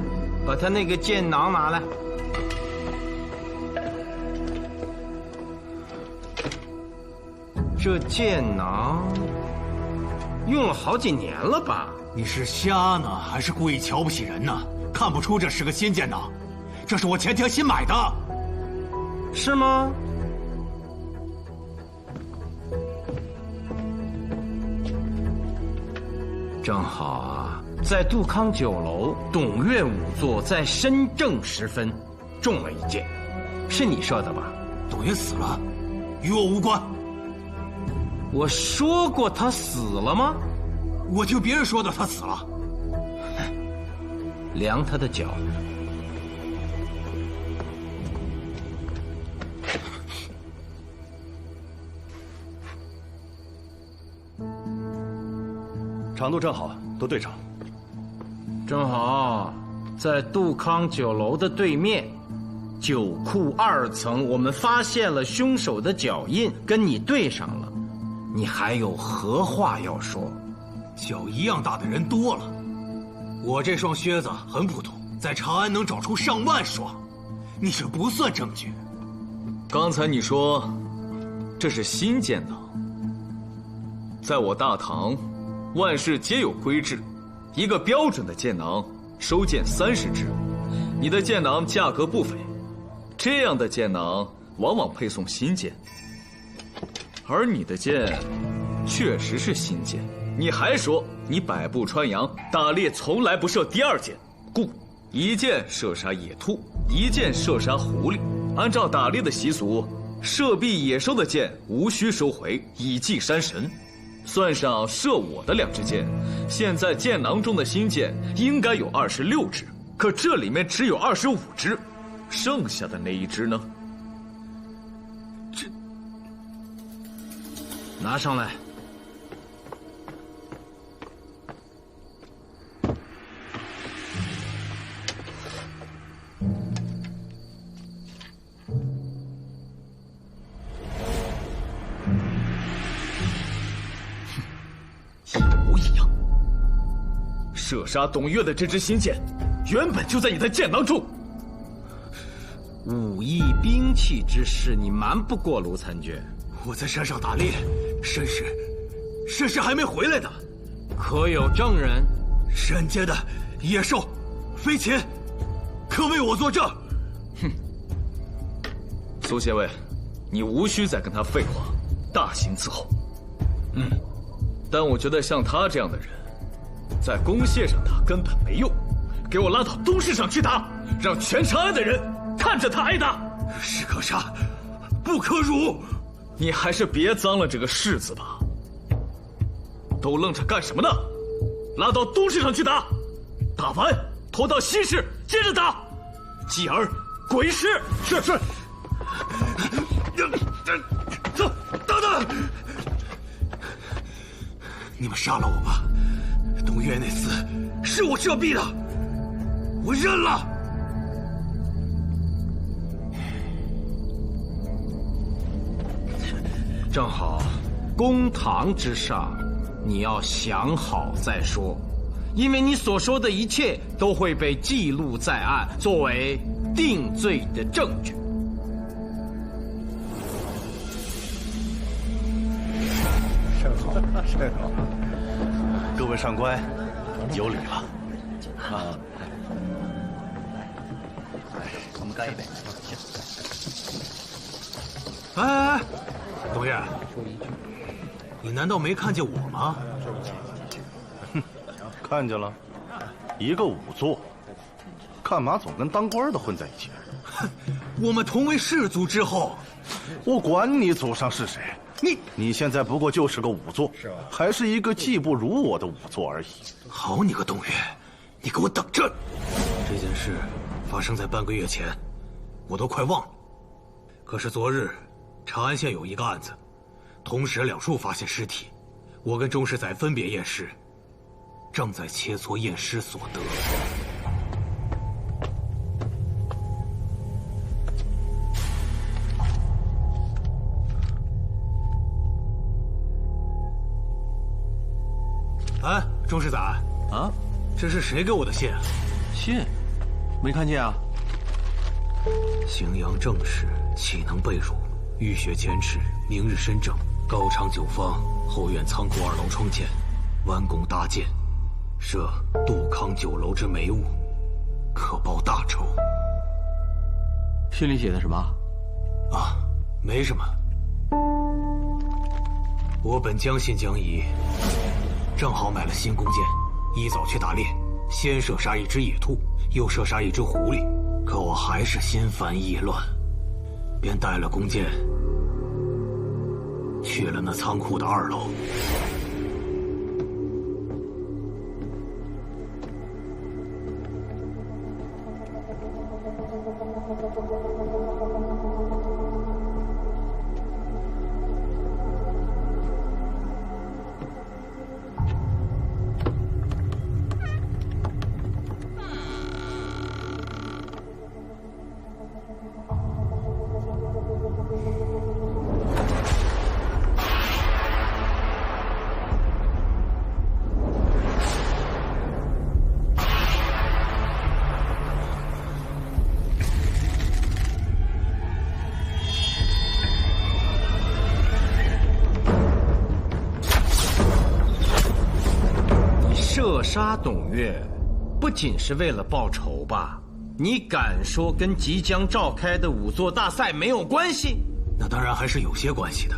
把他那个箭囊拿来。这箭囊用了好几年了吧？你是瞎呢，还是故意瞧不起人呢？看不出这是个新剑囊，这是我前天新买的。是吗？正好啊，在杜康酒楼，董月仵作在申正时分中了一箭，是你射的吧？董月死了，与我无关。我说过他死了吗？我听别人说的，他死了。量他的脚。长度正好，都对上。正好，在杜康酒楼的对面，酒库2层，我们发现了凶手的脚印，跟你对上了。你还有何话要说？脚一样大的人多了，我这双靴子很普通，在长安能找出上万双，你这不算证据。刚才你说这是新剑囊，在我大唐，万事皆有规制，一个标准的剑囊收剑30支，你的剑囊价格不菲，这样的剑囊往往配送新剑，而你的剑确实是新剑。你还说你百步穿杨，打猎从来不射第2箭，故一箭射杀野兔，一箭射杀狐狸。按照打猎的习俗，射毙野兽的箭无需收回，以祭山神。算上射我的2支箭，现在剑囊中的新箭应该有26支，可这里面只有25支，剩下的那1支呢？这拿上来。射杀董月的这支新剑，原本就在你的剑囊中。武艺兵器之事，你瞒不过卢参军。我在山上打猎，申氏还没回来呢。可有证人？山间的野兽、飞禽，可为我作证。哼，苏协卫，你无需再跟他废话，大刑伺候。但我觉得像他这样的人，在公械上打根本没用，给我拉到东市上去打，让全长安的人看着他挨打。士可杀，不可辱。你还是别脏了这个士字吧。都愣着干什么呢？拉到东市上去打，打完拖到西市接着打，继而鬼市。是。走，等等！你们杀了我吧。董月那厮是我射毙的，我认了。正好，公堂之上，你要想好再说，因为你所说的一切都会被记录在案，作为定罪的证据。甚好，各位上官，有礼了。我们干一杯。哎，董月，你难道没看见我吗？哼，看见了，一个仵作，干嘛总跟当官的混在一起？我们同为士族之后，我管你祖上是谁。你现在不过就是个仵作，还是一个技不如我的仵作而已。好你个董月，你给我等着！这件事发生在半个月前，我都快忘了。可是昨日，长安县有一个案子，同时2处发现尸体，我跟钟世载分别验尸，正在切磋验尸所得。哎，钟世载，啊，这是谁给我的信？信？没看见啊。荥阳正事岂能被辱？浴血前耻，明日申正。高昌酒坊后院仓库2楼窗前，弯弓搭箭，设杜康酒楼之霉物，可报大仇。信里写的什么？啊，没什么。我本将信将疑，正好买了新弓箭，一早去打猎，先射杀一只野兔，又射杀一只狐狸，可我还是心烦意乱，便带了弓箭去了那仓库的2楼。射杀董月，不仅是为了报仇吧？你敢说跟即将召开的武作大赛没有关系？那当然还是有些关系的。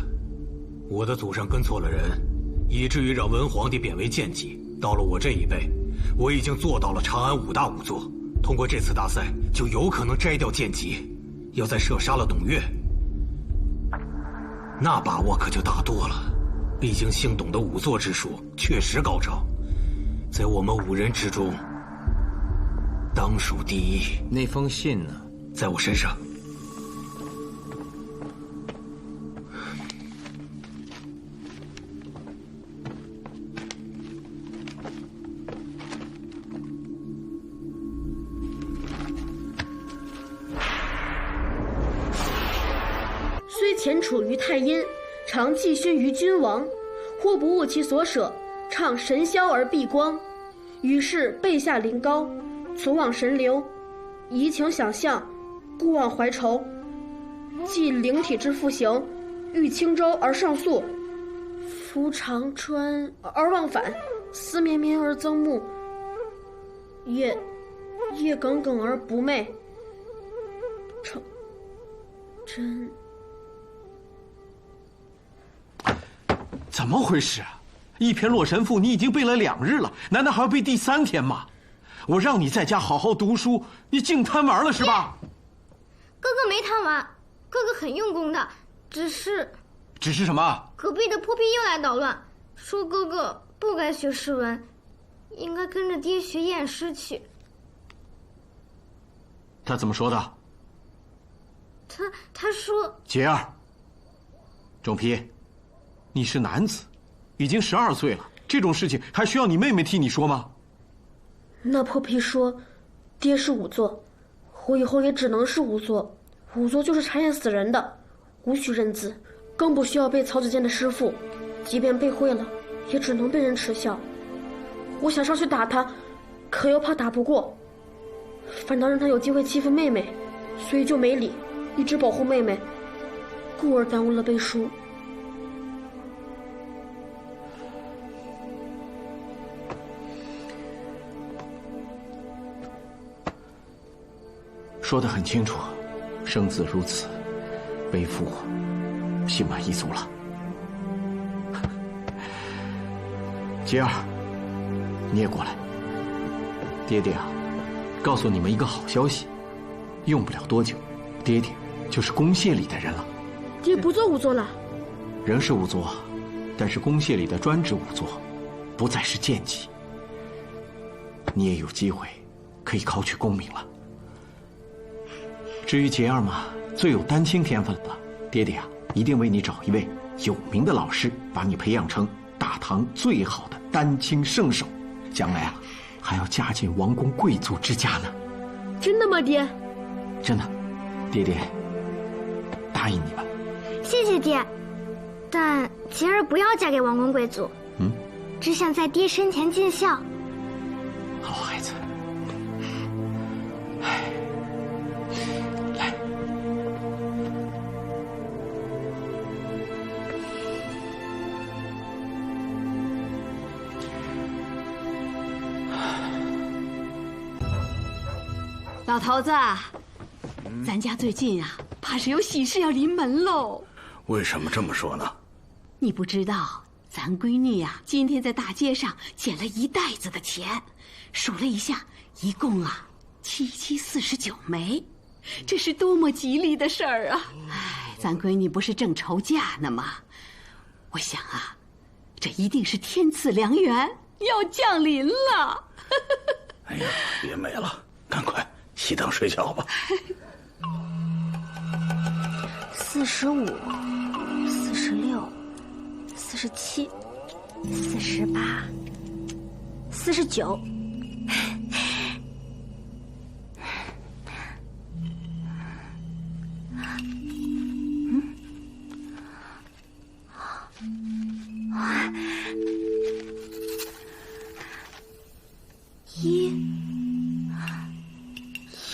我的祖上跟错了人，以至于让文皇帝贬为贱籍。到了我这一辈，我已经做到了长安5大武作，通过这次大赛就有可能摘掉贱籍。要再射杀了董月，那把握可就大多了。毕竟姓董的武作之术确实高超，在我们5人之中，当属第一。那封信呢？在我身上。虽前处于太阴，常寄勋于君王，或不误其所舍，倡神霄而避光。于是背下临高，存往神流，移情想象，故忘怀愁。既灵体之复行，遇轻舟而上溯，夫长川而忘返，思绵绵而增慕，夜耿耿而不寐。真怎么回事啊？一篇《洛神赋》你已经背了2日了，难道还要背第3天吗？我让你在家好好读书，你净贪玩了是吧？哥哥没贪玩，哥哥很用功的，只是什么？隔壁的破壁又来捣乱，说哥哥不该学诗文，应该跟着爹学验诗去。他怎么说的？他说杰儿，仲丕，你是男子，已经12岁了，这种事情还需要你妹妹替你说吗？那破皮说，爹是仵作，我以后也只能是仵作，仵作就是查验死人的，无需认字，更不需要背曹子建的诗赋，即便背会了，也只能被人耻笑。我想上去打他，可又怕打不过，反倒让他有机会欺负妹妹，所以就没理，一直保护妹妹，故而耽误了背书。说得很清楚，生子如此，为父心满意足了。杰儿，你也过来。爹爹啊，告诉你们一个好消息，用不了多久，爹爹就是公廨里的人了。爹不做仵作了？仍是仵作，但是公廨里的专职仵作，不再是贱籍。你也有机会可以考取功名了。至于杰儿嘛，最有丹青天分了，爹爹啊，一定为你找一位有名的老师，把你培养成大唐最好的丹青圣手，将来啊，还要嫁进王公贵族之家呢。真的吗，爹？真的，爹爹答应你们。谢谢爹，但杰儿不要嫁给王公贵族，只想在爹身前尽孝。好孩子。老头子，咱家最近啊，怕是有喜事要临门喽。为什么这么说呢？你不知道，咱闺女呀，今天在大街上捡了一袋子的钱，数了一下，一共啊7749枚，这是多么吉利的事儿啊！哎，咱闺女不是正愁嫁呢吗？我想啊，这一定是天赐良缘要降临了。哎呀，别美了，赶快熄灯睡觉吧。45、46、47、48、49。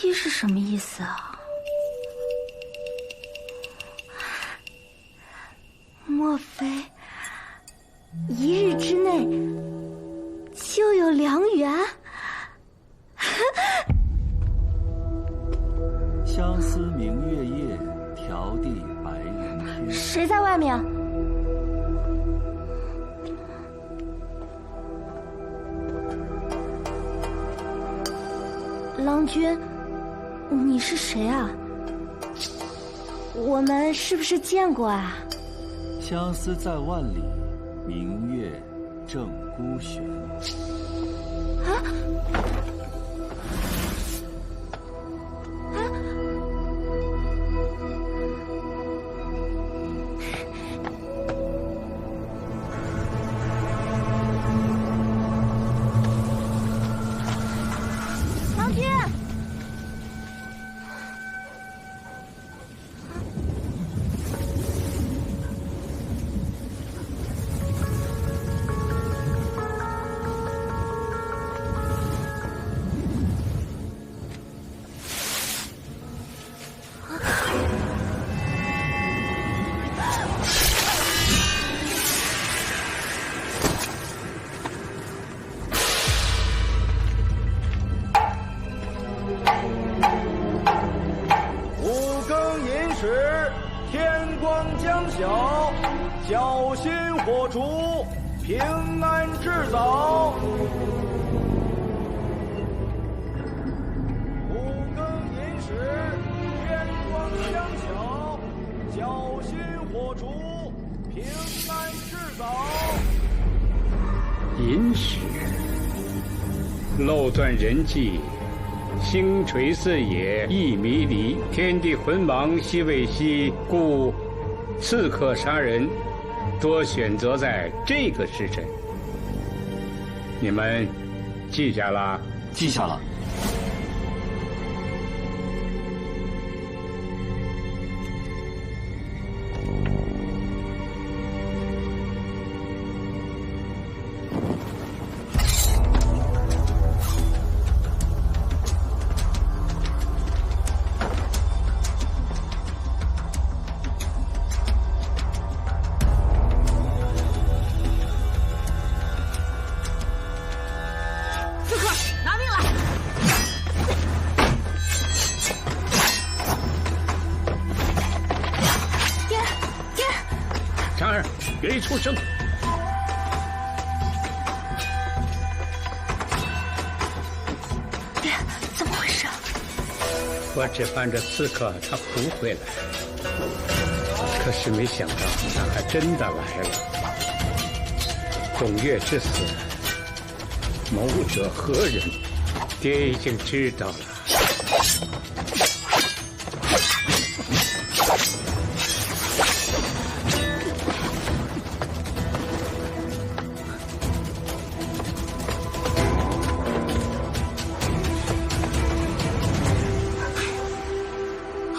一是什么意思啊？莫非一日之内就有良缘？相思明月夜，迢递白云天。谁在外面？郎君，你是谁啊？我们是不是见过啊？相思在万里，明月正孤悬。啊！郎君。小心火烛，平安至早。五更寅时，天光将晓，小心火烛，平安至早。寅时，漏断人际，星垂四野，亦迷离，天地浑茫，兮未息，故刺客杀人多选择在这个时辰。你们记下了？记下了。别出声！爹，怎么回事？我只盼着刺客他不会来，可是没想到他还真的来了。董月之死，谋者何人？爹已经知道了。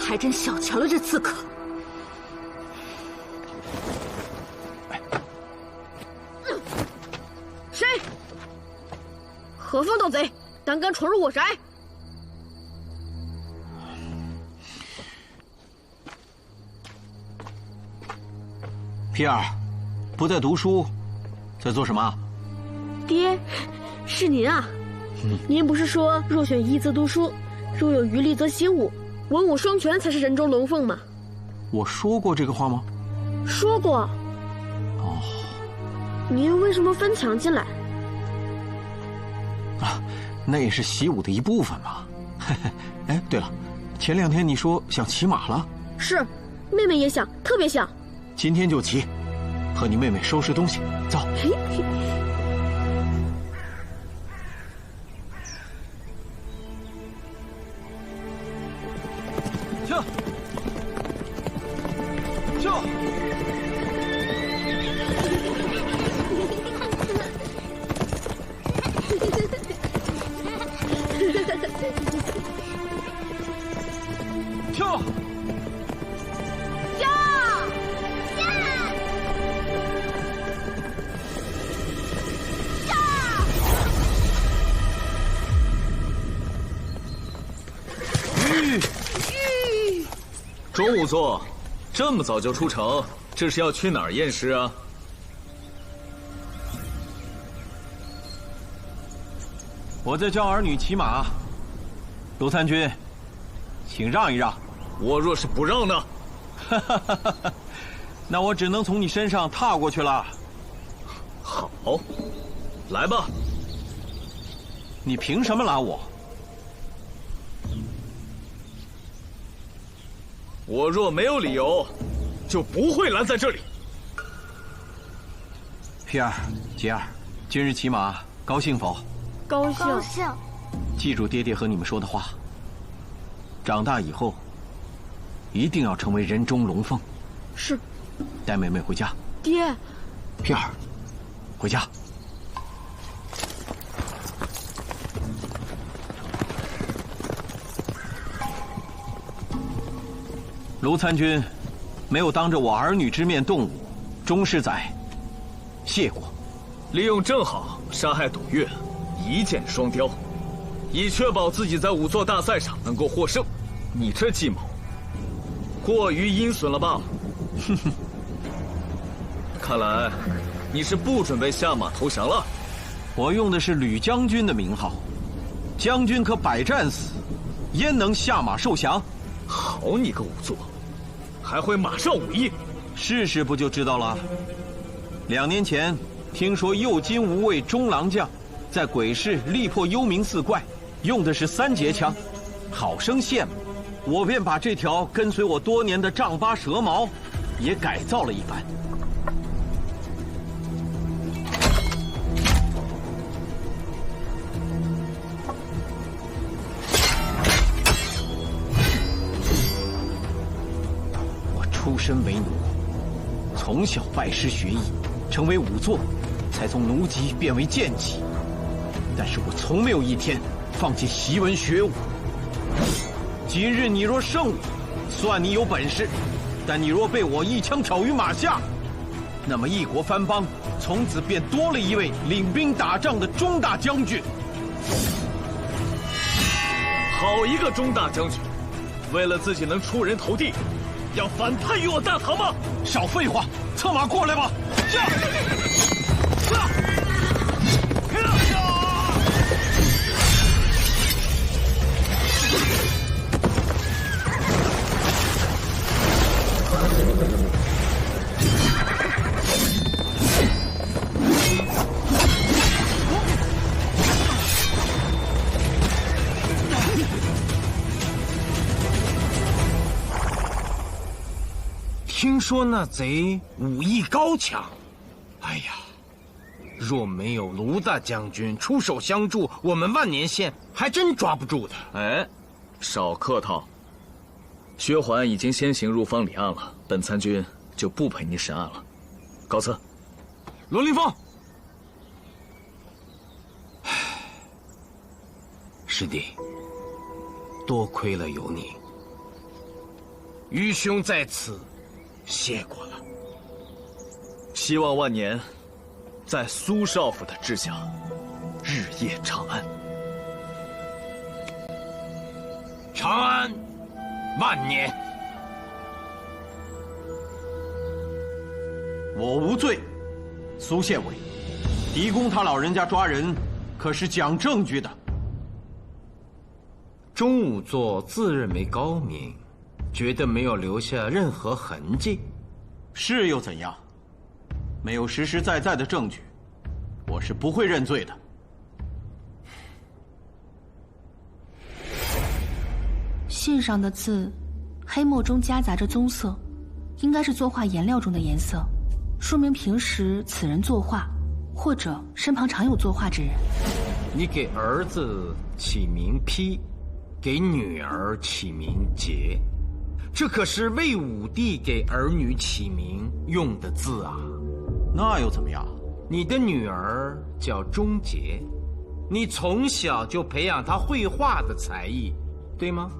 还真小瞧了这刺客。谁？何方盗贼，胆敢闯入我宅？皮尔，不在读书，在做什么？爹，是您啊！您不是说若选一则读书，若有余力则习武，文武双全才是人中龙凤嘛。我说过这个话吗？说过。哦。你又为什么翻墙进来？啊，那也是习武的一部分嘛。哎，对了，前2天你说想骑马了？是，妹妹也想，特别想。今天就骑，和你妹妹收拾东西，走。驾！驾！跳！钟仵作，这么早就出城，这是要去哪儿验尸啊？我在教儿女骑马。卢参军，请让一让。我若是不让呢？那我只能从你身上踏过去了。好，来吧。你凭什么拦我？我若没有理由，就不会拦在这里。皮儿、杰儿，今日骑马高兴否？高兴。高兴。记住爹爹和你们说的话。长大以后，一定要成为人中龙凤。是。带妹妹回家。爹。皮儿，回家。卢参军没有当着我儿女之面动武，钟世载谢过。利用正好杀害董越，一箭双雕，以确保自己在武作大赛上能够获胜。你这计谋过于阴损了吧？哼哼，看来你是不准备下马投降了。我用的是吕将军的名号，将军可百战死，焉能下马受降？好你个仵作，还会马上武艺？试试不就知道了。2年前，听说右金吾卫中郎将在鬼市力破幽冥寺怪，用的是3节枪，好生羡慕。我便把这条跟随我多年的丈八蛇矛也改造了一番。出身为奴，从小拜师学艺，成为仵作，才从奴籍变为贱籍。但是我从没有一天放弃习文学武。今日你若胜我，算你有本事；但你若被我一枪挑于马下，那么一国藩邦从此便多了一位领兵打仗的钟大将军。好一个钟大将军，为了自己能出人头地，要反叛于我大唐吗？少废话，策马过来吧！驾！听说那贼武艺高强，哎呀，若没有卢大将军出手相助，我们万年县还真抓不住他。哎，少客套。薛环已经先行入方立案了，本参军就不陪你审案了。告辞。罗凌风，师弟，多亏了有你，愚兄在此谢过了。希望万年在苏少府的治下日夜长安。长安万年。我无罪，苏县委，狄公他老人家抓人可是讲证据的。钟仵作自认为高明，觉得没有留下任何痕迹。是又怎样？没有实实在在的证据，我是不会认罪的。信上的字，黑墨中夹杂着棕色，应该是作画颜料中的颜色，说明平时此人作画，或者身旁常有作画之人。你给儿子起名丕，给女儿起名节，这可是魏武帝给儿女起名用的字啊。那又怎么样？你的女儿叫钟洁，你从小就培养她绘画的才艺，对吗？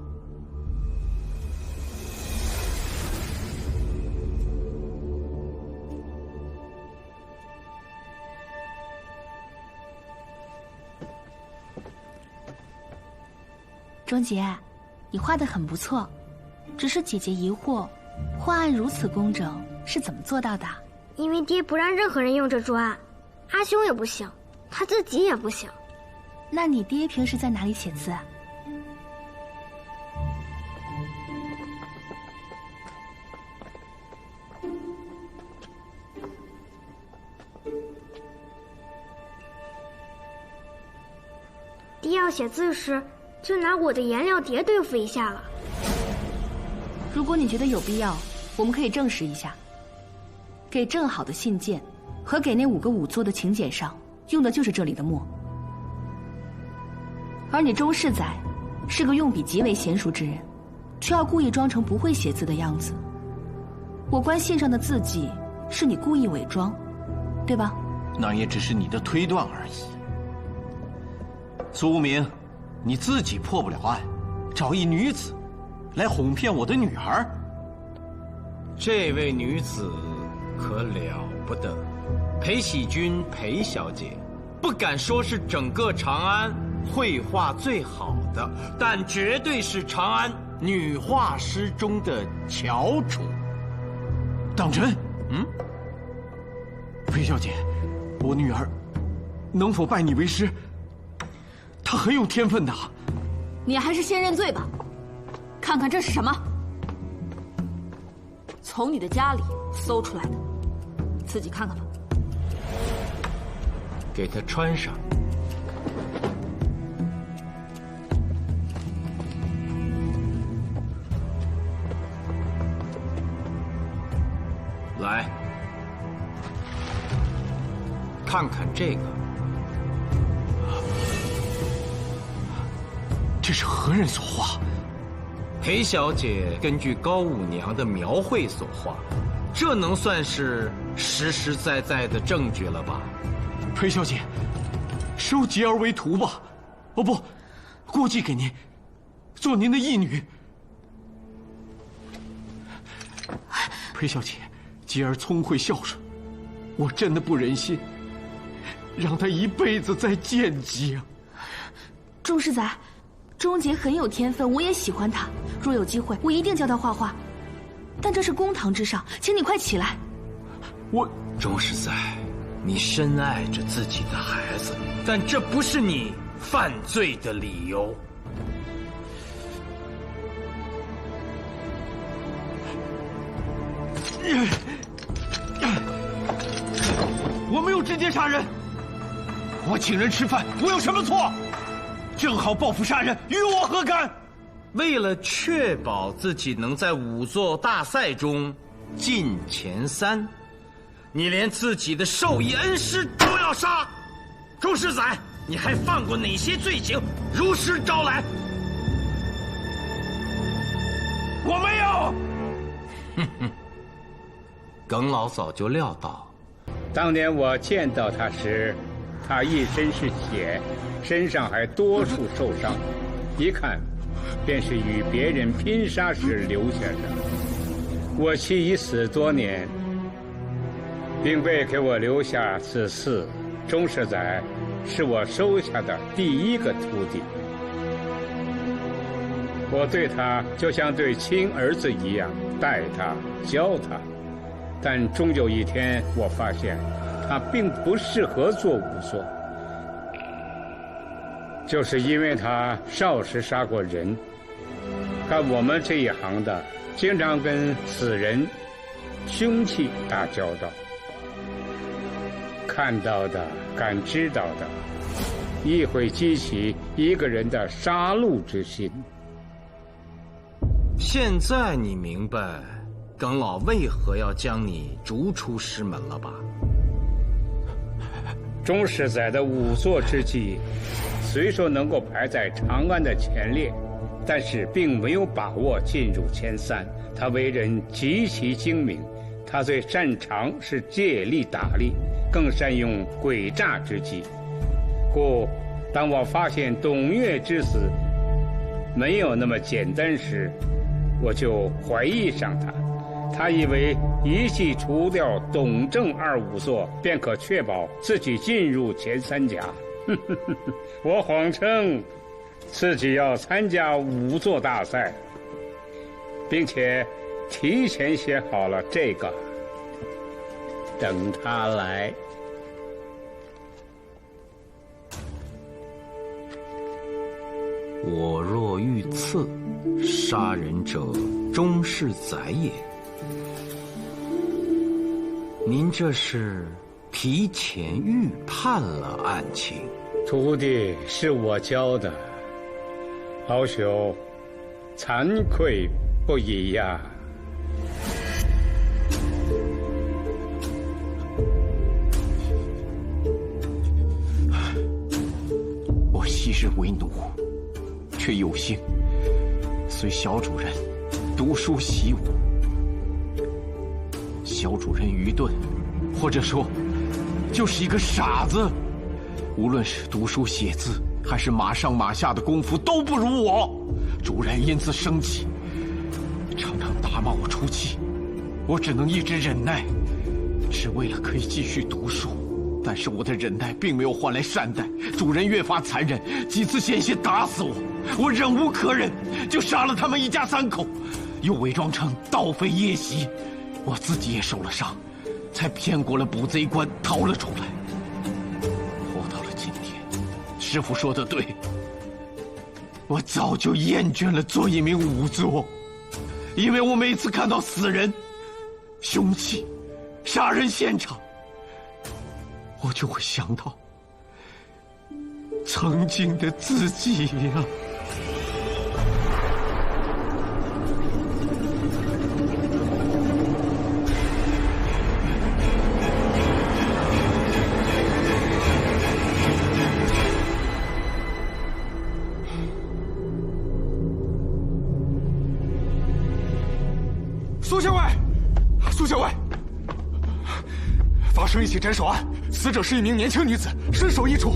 钟洁，你画得很不错，只是姐姐疑惑，画案如此工整，是怎么做到的？因为爹不让任何人用这桌案，阿兄也不行，他自己也不行。那你爹平时在哪里写字啊？爹要写字时，就拿我的颜料碟对付一下了。如果你觉得有必要，我们可以证实一下。给正好的信件和给那5个仵作的请柬上用的就是这里的墨。而你钟世载是个用笔极为娴熟之人，却要故意装成不会写字的样子。我观信上的字迹是你故意伪装，对吧？那也只是你的推断而已。苏无名，你自己破不了案，找一女子来哄骗我的女儿。这位女子可了不得，裴喜君裴小姐，不敢说是整个长安绘画最好的，但绝对是长安女画师中的翘楚。当真？裴小姐，我女儿能否拜你为师？她很有天分的。你还是先认罪吧。看看这是什么？从你的家里搜出来的，自己看看吧。给她穿上。来，看看这个。这是何人所画？裴小姐根据高五娘的描绘所画，这能算是实实在在的证据了吧？裴小姐，收吉儿为徒吧。哦不，过继给您，做您的义女。裴小姐，吉儿聪慧孝顺，我真的不忍心让她一辈子在贱籍啊。钟世载，钟洁很有天分，我也喜欢她。若有机会，我一定教她画画。但这是公堂之上，请你快起来。钟世载，你深爱着自己的孩子，但这不是你犯罪的理由。我没有直接杀人，我请人吃饭，我有什么错？正好报复杀人，与我何干？为了确保自己能在仵作大赛中进前3，你连自己的授意恩师都要杀。钟世载，你还犯过哪些罪行？如实招来。我没有。耿老早就料到，当年我见到他时，他一身是血，身上还多处受伤，一看便是与别人拼杀时留下的。我妻已死多年，并未给我留下子嗣。钟世载是我收下的第1个徒弟，我对他就像对亲儿子一样待他教他，但终有一天我发现他并不适合做仵作。就是因为他少时杀过人。干我们这一行的，经常跟死人、凶器打交道，看到的、感知到的，亦会激起一个人的杀戮之心。现在你明白耿老为何要将你逐出师门了吧？钟世载的仵作之技，虽说能够排在长安的前列，但是并没有把握进入前3。他为人极其精明，他最擅长是借力打力，更善用诡诈之计。故当我发现董岳之死没有那么简单时，我就怀疑上他。他以为一气除掉董郑2仵作，便可确保自己进入前3甲。我谎称自己要参加仵作大赛，并且提前写好了这个，等他来。我若遇刺，杀人者钟世载也。您这是提前预判了案情。徒弟是我教的，老朽惭愧不已呀。我昔日为奴，却有幸随小主人读书习武。小主人愚钝，或者说就是一个傻子，无论是读书写字还是马上马下的功夫都不如我。主人因此生气，常常打骂我出气，我只能一直忍耐，只为了可以继续读书。但是我的忍耐并没有换来善待，主人越发残忍，几次险些打死我。我忍无可忍，就杀了他们一家3口，又伪装成盗匪夜袭。我自己也受了伤，才骗过了捕贼官，逃了出来。活到了今天，师父说的对，我早就厌倦了做一名仵作，因为我每次看到死人、凶器、杀人现场，我就会想到曾经的自己呀。苏校尉，苏校尉，发生一起斩首案，死者是一名年轻女子，身首异处。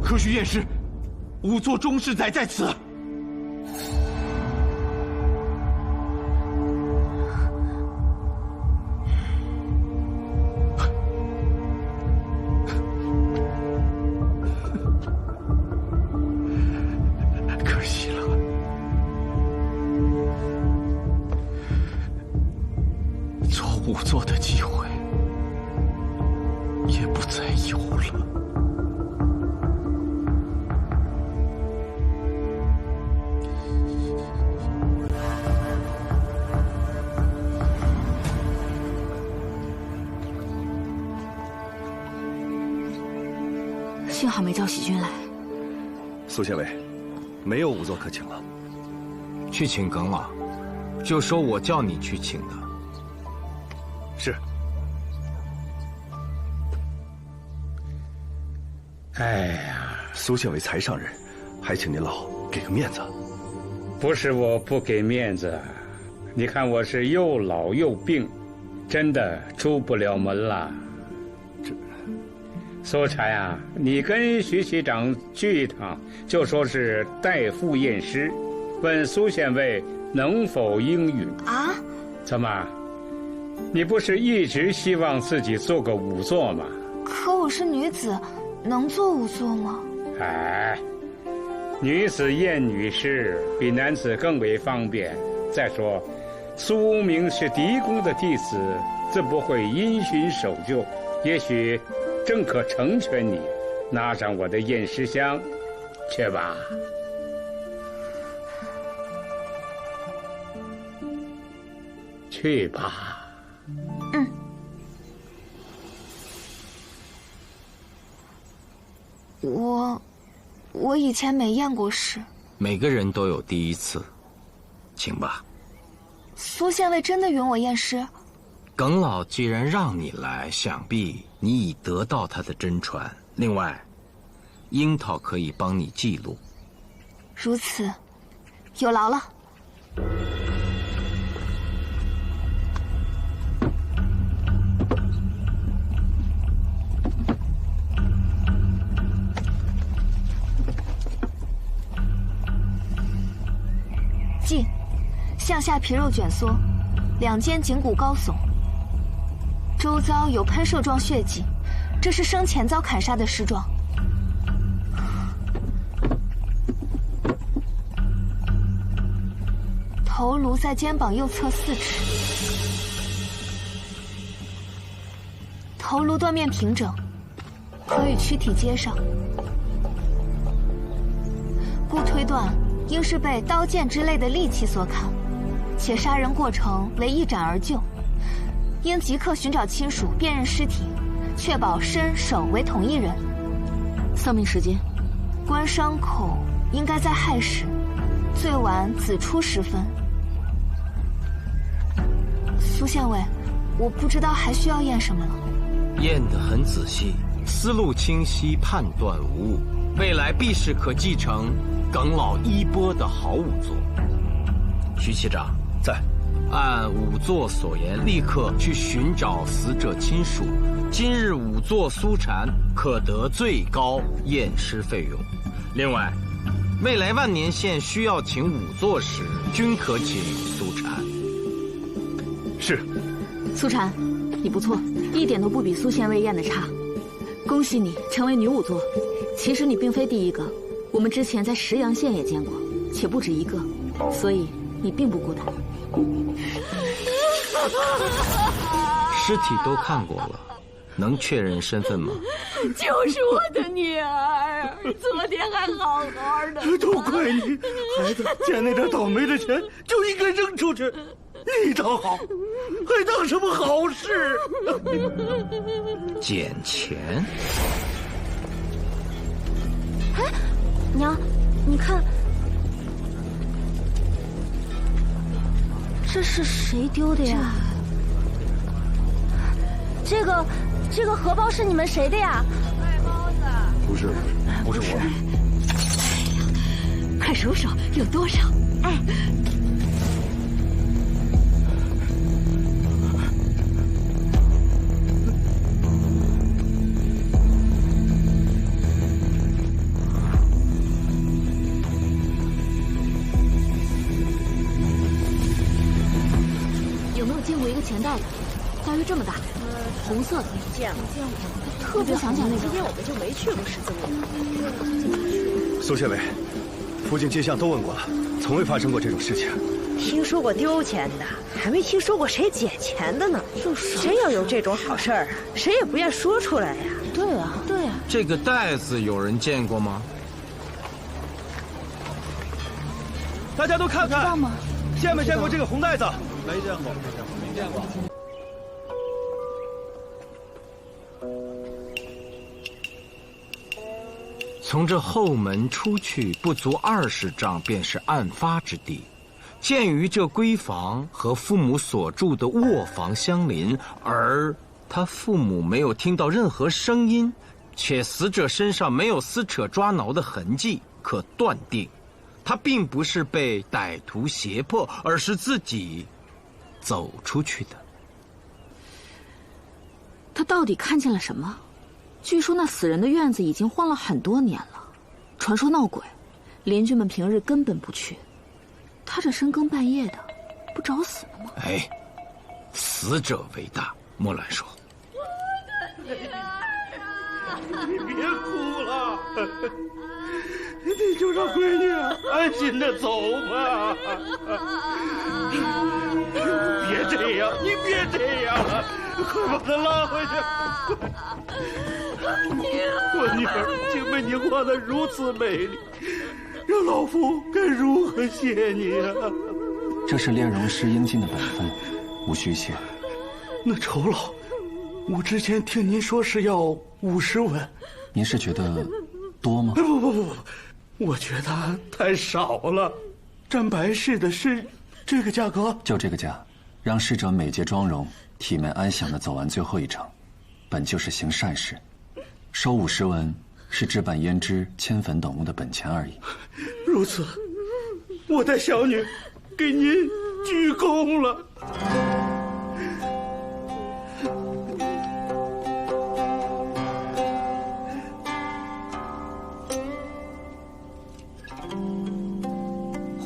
何须验尸？仵作钟世载在此。可惜了，做仵作的机会也不再有了。幸好没叫喜君来。苏县尉，没有仵作可请了。去请耿老，就说我叫你去请的。是。哎呀，苏县尉才上任，还请您老给个面子。不是我不给面子，你看我是又老又病，真的出不了门了。苏茶呀，你跟徐区长聚一趟，就说是代父验尸，问苏县尉能否应允啊？怎么？你不是一直希望自己做个仵作吗？可我是女子，能做仵作吗？哎，女子验女尸比男子更为方便。再说，苏无名是狄公的弟子，自不会因循守旧，也许正可成全你。拿上我的验尸箱，去吧。去吧。我以前没验过尸。每个人都有第一次，请吧。苏县尉真的允我验尸？耿老既然让你来，想必你已得到他的真传。另外，樱桃可以帮你记录。如此，有劳了。记，向下皮肉卷缩，两肩颈骨高耸，周遭有喷射状血迹，这是生前遭砍杀的尸状。头颅在肩膀右侧4尺，头颅断面平整，可与躯体接上，故推断应是被刀剑之类的利器所砍，且杀人过程为一斩而就，应即刻寻找亲属辨认尸体，确保身手为同一人。丧命时间，观伤口应该在亥时，最晚子初时分。苏县尉，我不知道还需要验什么了。验得很仔细，思路清晰，判断无误，未来必是可继承耿老衣钵的好仵作。徐期长在，按仵作所言，立刻去寻找死者亲属。今日仵作苏禅可得最高验尸费用。另外，未来万年县需要请仵作时，均可请苏禅。是。苏禅，你不错，一点都不比苏县尉验的差。恭喜你成为女仵作。其实你并非第一个，我们之前在石阳县也见过，且不止一个，所以你并不孤单。尸体都看过了，能确认身份吗？就是我的女儿，昨天还好好的。都怪你，孩子捡那点倒霉的钱就应该扔出去，你倒好，还当什么好事？捡钱？哎，娘，你看，这是谁丢的呀？这个荷包是你们谁的呀？不是我。哎呀，快数数有多少？哎。有没有见过一个钱袋子，大约这么大，红色的？见过。特别想起来那个。今天我们就没去过十字路。苏县尉，附近街巷都问过了，从未发生过这种事情。听说过丢钱的，还没听说过谁捡钱的呢。谁要有这种好事儿啊，谁也不愿说出来呀。对啊，对啊。这个袋子有人见过吗？大家都看看，知道吗？见没见过这个红袋子？没见过，没见过。从这后门出去不足20丈，便是案发之地。鉴于这闺房和父母所住的卧房相邻，而他父母没有听到任何声音，且死者身上没有撕扯抓挠的痕迹，可断定，他并不是被歹徒胁迫，而是自己走出去的。他到底看见了什么？据说那死人的院子已经荒了很多年了，传说闹鬼，邻居们平日根本不去。他这深更半夜的，不找死呢吗？哎，死者为大，莫乱说。你别哭了，你就让闺女安心的走吧。别这样，你别这样了，快把她拉回去。滚女儿竟被你画得如此美丽，让老夫该如何谢你啊？这是炼融师应尽的本分，无需谢。那酬劳，我之前听您说是要50文，您是觉得多吗？不，我觉得太少了。占白事的是这个价格？就这个价，让逝者美洁妆容、体面安详地走完最后一程，本就是行善事。收50文是置办胭脂、铅粉等物的本钱而已。如此，我带小女给您鞠躬了。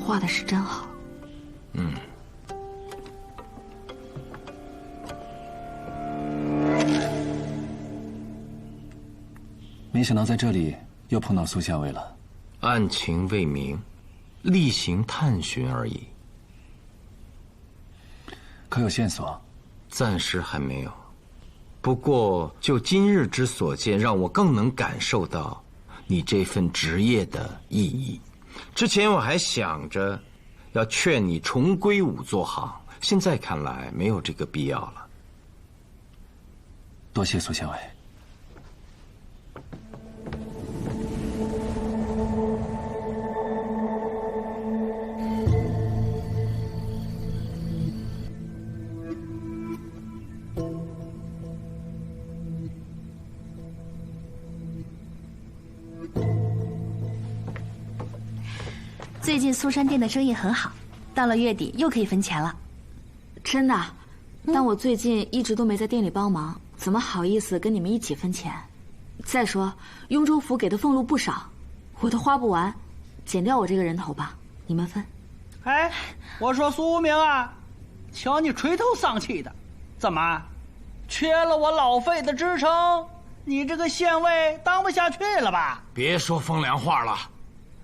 画的是真好。没想到在这里又碰到苏校尉了。案情未明，例行探寻而已。可有线索？暂时还没有。不过就今日之所见，让我更能感受到你这份职业的意义。之前我还想着要劝你重归仵作行，现在看来没有这个必要了。多谢苏校尉。最近苏山店的生意很好，到了月底又可以分钱了。真的？但我最近一直都没在店里帮忙，怎么好意思跟你们一起分钱？再说雍州府给的俸禄不少，我都花不完，减掉我这个人头吧，你们分。哎，我说苏无名啊，瞧你垂头丧气的，怎么，缺了我老费的支撑，你这个县尉当不下去了吧？别说风凉话了。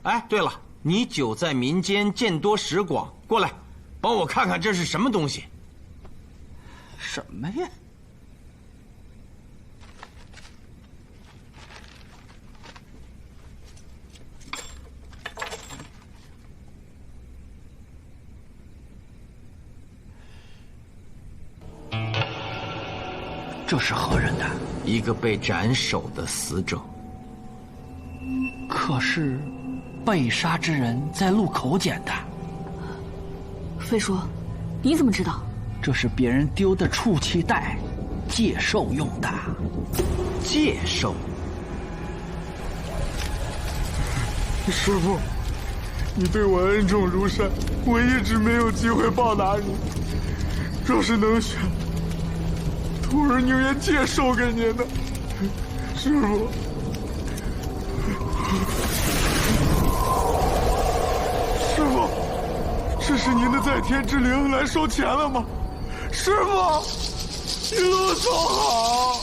哎，对了，你久在民间，见多识广，过来，帮我看看这是什么东西。什么呀？这是何人的？一个被斩首的死者。可是，被杀之人在路口捡的。飞叔，你怎么知道？这是别人丢的储气袋，借寿用的。借寿？师父，你对我恩重如山，我一直没有机会报答你。若是能选，徒儿宁愿借寿给您的，师父。师父，这是您的在天之灵来收钱了吗？师父，一路走好。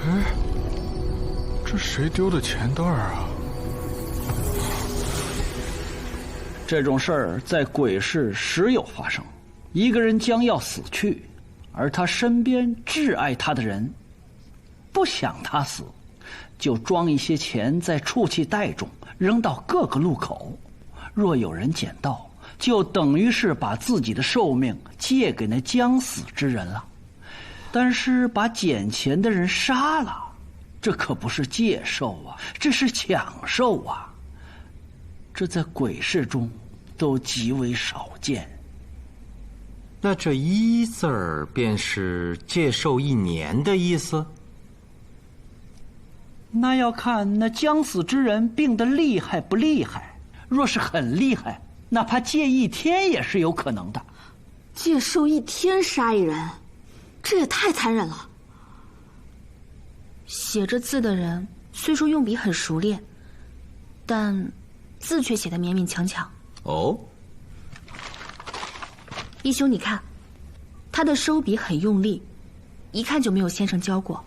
哎，这谁丢的钱袋啊？这种事儿在鬼市时有发生。一个人将要死去，而他身边挚爱他的人不想他死，就装一些钱在储气袋中，扔到各个路口。若有人捡到，就等于是把自己的寿命借给那将死之人了。但是把捡钱的人杀了，这可不是借寿啊，这是抢寿啊。这在鬼市中都极为少见。那这1字儿便是借寿1年的意思？那要看那将死之人病得厉害不厉害。若是很厉害，哪怕借1天也是有可能的。借寿1天杀一人，这也太残忍了。写着字的人虽说用笔很熟练，但字却写得勉勉强强。哦，义兄，你看，他的收笔很用力，一看就没有先生教过。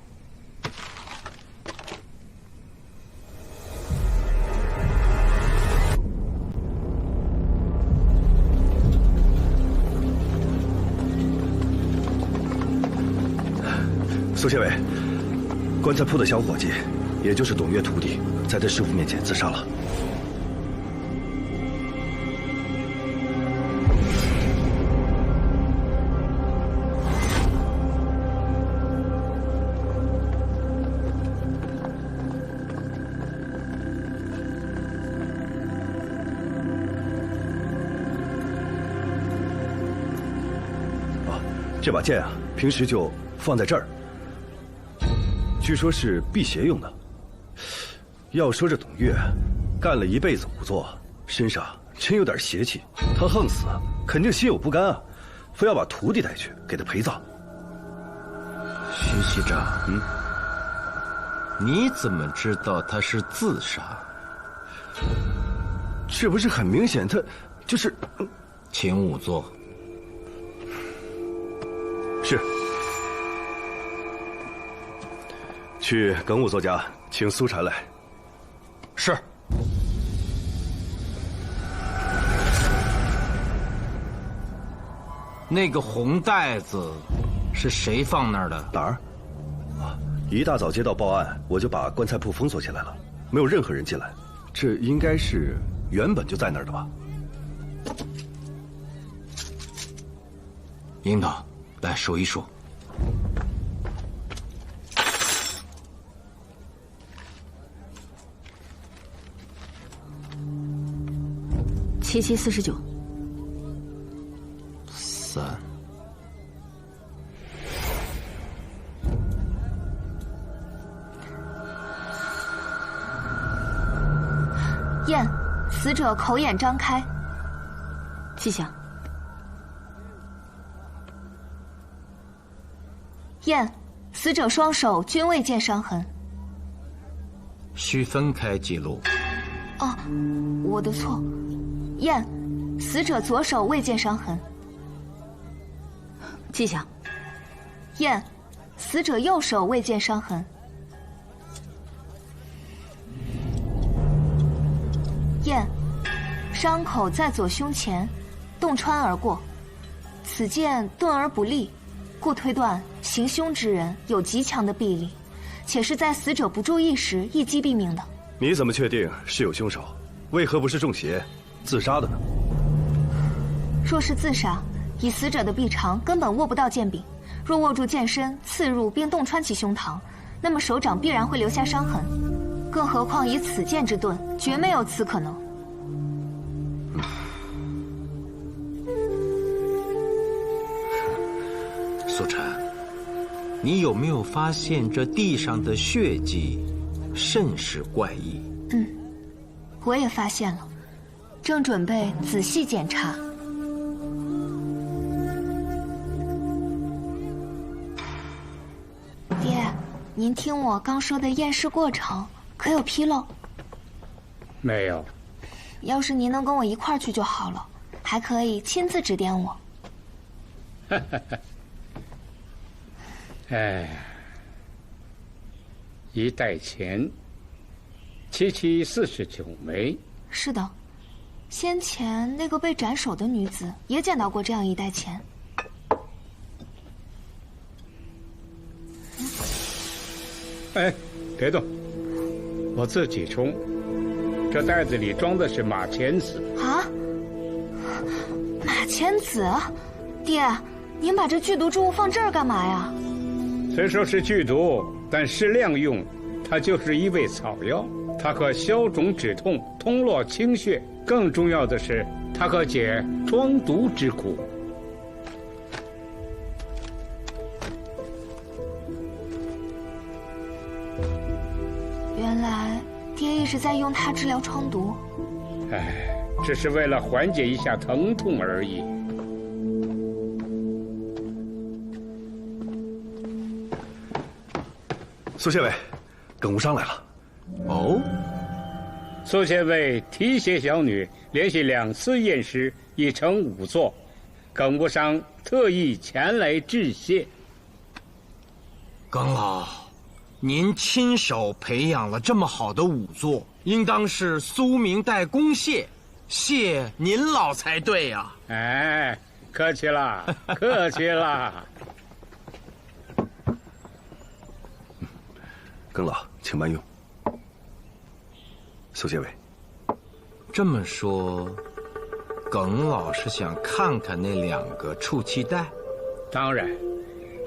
苏县委，棺材铺的小伙计，也就是董月徒弟，在他师傅面前自杀了。这把剑啊，平时就放在这儿，据说是辟邪用的。要说这董月，干了一辈子仵作，身上真有点邪气。他横死，肯定心有不甘啊，非要把徒弟带去给他陪葬。徐西长，你怎么知道他是自杀？这不是很明显，他就是……请仵作。是。去耿仵作家，请苏禅来。是。那个红袋子是谁放那儿的？哪儿？啊，一大早接到报案，我就把棺材铺封锁起来了，没有任何人进来。这应该是原本就在那儿的吧？樱桃，来数一数。7749。3。验，死者口眼张开。记下。验，死者双手均未见伤痕。需分开记录。哦，我的错。验，死者左手未见伤痕。记下。验，死者右手未见伤痕。验，伤口在左胸前，洞穿而过，此剑钝而不利，故推断行凶之人有极强的臂力，且是在死者不注意时一击毙命的。你怎么确定是有凶手？为何不是中邪自杀的呢？若是自杀，以死者的臂长根本握不到剑柄，若握住剑身刺入并洞穿其胸膛，那么手掌必然会留下伤痕。更何况以此剑之钝，绝没有此可能。苏禅，你有没有发现这地上的血迹甚是怪异？我也发现了，正准备仔细检查。爹，您听我刚说的验尸过程，可有纰漏？没有。要是您能跟我一块儿去就好了，还可以亲自指点我。哎，一袋钱，7749枚。是的，先前那个被斩首的女子也捡到过这样一袋钱。哎，别动，我自己充。这袋子里装的是马钱子。啊，马钱子？爹，您把这剧毒之物放这儿干嘛呀？虽说是剧毒，但适量用，它就是一味草药，它可消肿止痛、通络清血，更重要的是，它可解装毒之苦。原来爹一直在用它治疗疮毒。哎，只是为了缓解一下疼痛而已。苏县委，耿无伤来了。哦，苏县委提携小女，连续2次验尸，已成仵作，耿无伤特意前来致谢。耿老，您亲手培养了这么好的仵作，应当是苏明代公谢，谢您老才对呀。哎，客气了，客气了。耿老，请慢用。苏协委，这么说，耿老是想看看那2个畜气袋？当然，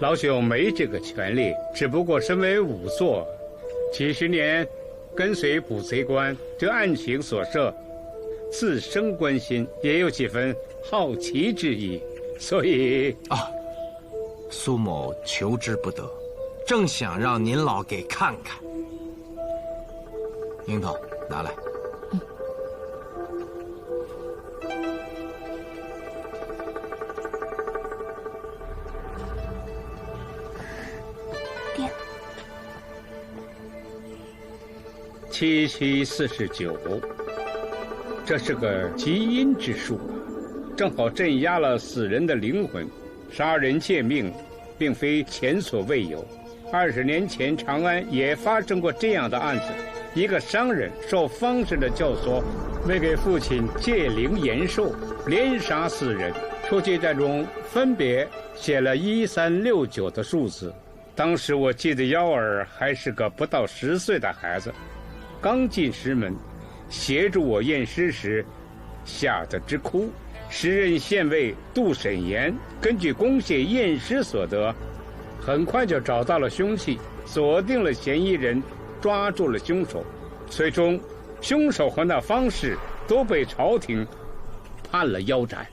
老朽没这个权利，只不过身为仵作，几十年跟随捕贼官，这案情所涉，自生关心，也有几分好奇之意，所以苏某求之不得，正想让您老给看看。樱桃，拿来。爹。7749，这是个极阴之数啊，正好镇压了死人的灵魂。杀人借命，并非前所未有。20年前，长安也发生过这样的案子。一个商人受方士的教唆，为给父亲借灵延寿，连杀4人。出气袋中分别写了1369的数字。当时我记得幺儿还是个不到10岁的孩子，刚进师门，协助我验尸时，吓得直哭。时任县尉杜审言根据公廨验尸所得，很快就找到了凶器，锁定了嫌疑人，抓住了凶手。最终，凶手和那方士都被朝廷判了腰斩。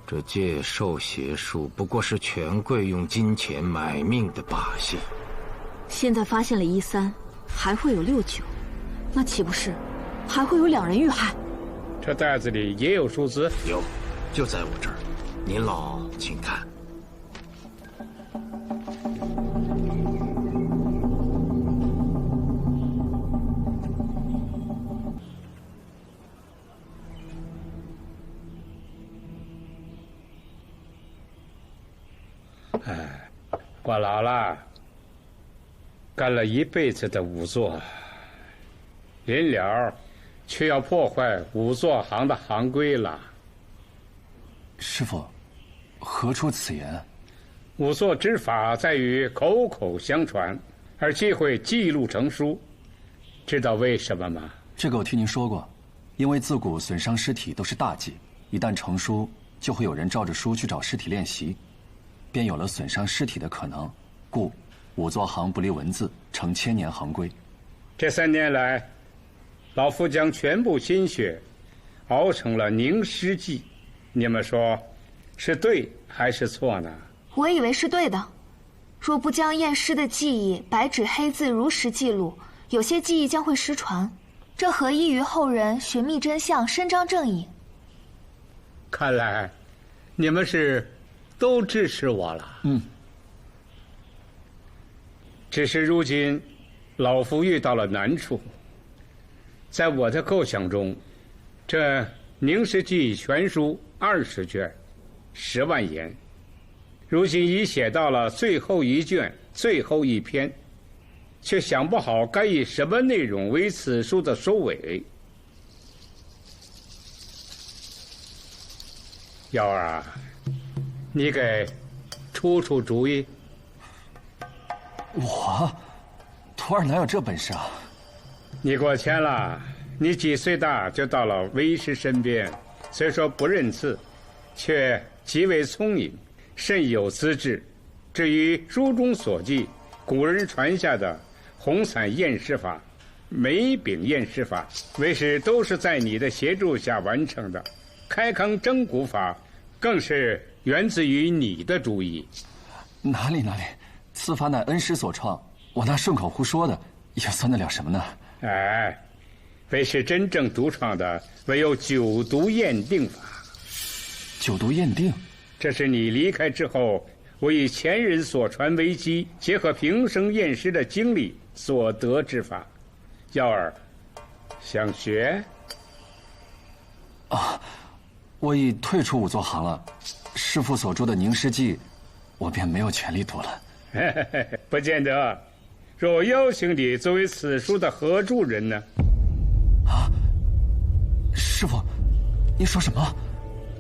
这借寿邪术不过是权贵用金钱买命的把戏。现在发现了13，还会有69，那岂不是还会有2人遇害？这袋子里也有数字？有，就在我这儿。您老请看。我老了，干了一辈子的仵作，临了却要破坏仵作行的行规了。师父，何出此言？仵作之法在于口口相传，而忌讳记录成书。知道为什么吗？这个我听您说过，因为自古损伤尸体都是大忌，一旦成书，就会有人照着书去找尸体练习，便有了损伤尸体的可能，故仵作行不离文字，成千年行规。这3年来，老夫将全部心血熬成了凝尸记，你们说是对还是错呢？我以为是对的。若不将验尸的记忆白纸黑字如实记录，有些记忆将会失传，这何异于后人寻觅真相、伸张正义？看来你们是都支持我了。只是如今老夫遇到了难处。在我的构想中，这凝尸记全书20卷，10万言，如今已写到了最后一卷、最后一篇，却想不好该以什么内容为此书的收尾。幺儿啊，你给出出主意。我，徒儿哪有这本事啊？你过谦了，你几岁大就到了为师身边，虽说不认字，却极为聪颖，甚有资质。至于书中所记，古人传下的红伞验尸法、梅饼验尸法，为师都是在你的协助下完成的。开坑蒸骨法，更是源自于你的主意。哪里，此法乃恩师所创，我那顺口胡说的，又算得了什么呢？哎，为师真正独创的，唯有9毒验定法。9毒验定，这是你离开之后，我以前人所传为基，结合平生验尸的经历所得之法。幺儿，想学？啊，我已退出仵作行了，师父所著的凝尸记，我便没有权利读了。不见得，若我邀请你作为此书的合著人呢？啊，师父，你说什么？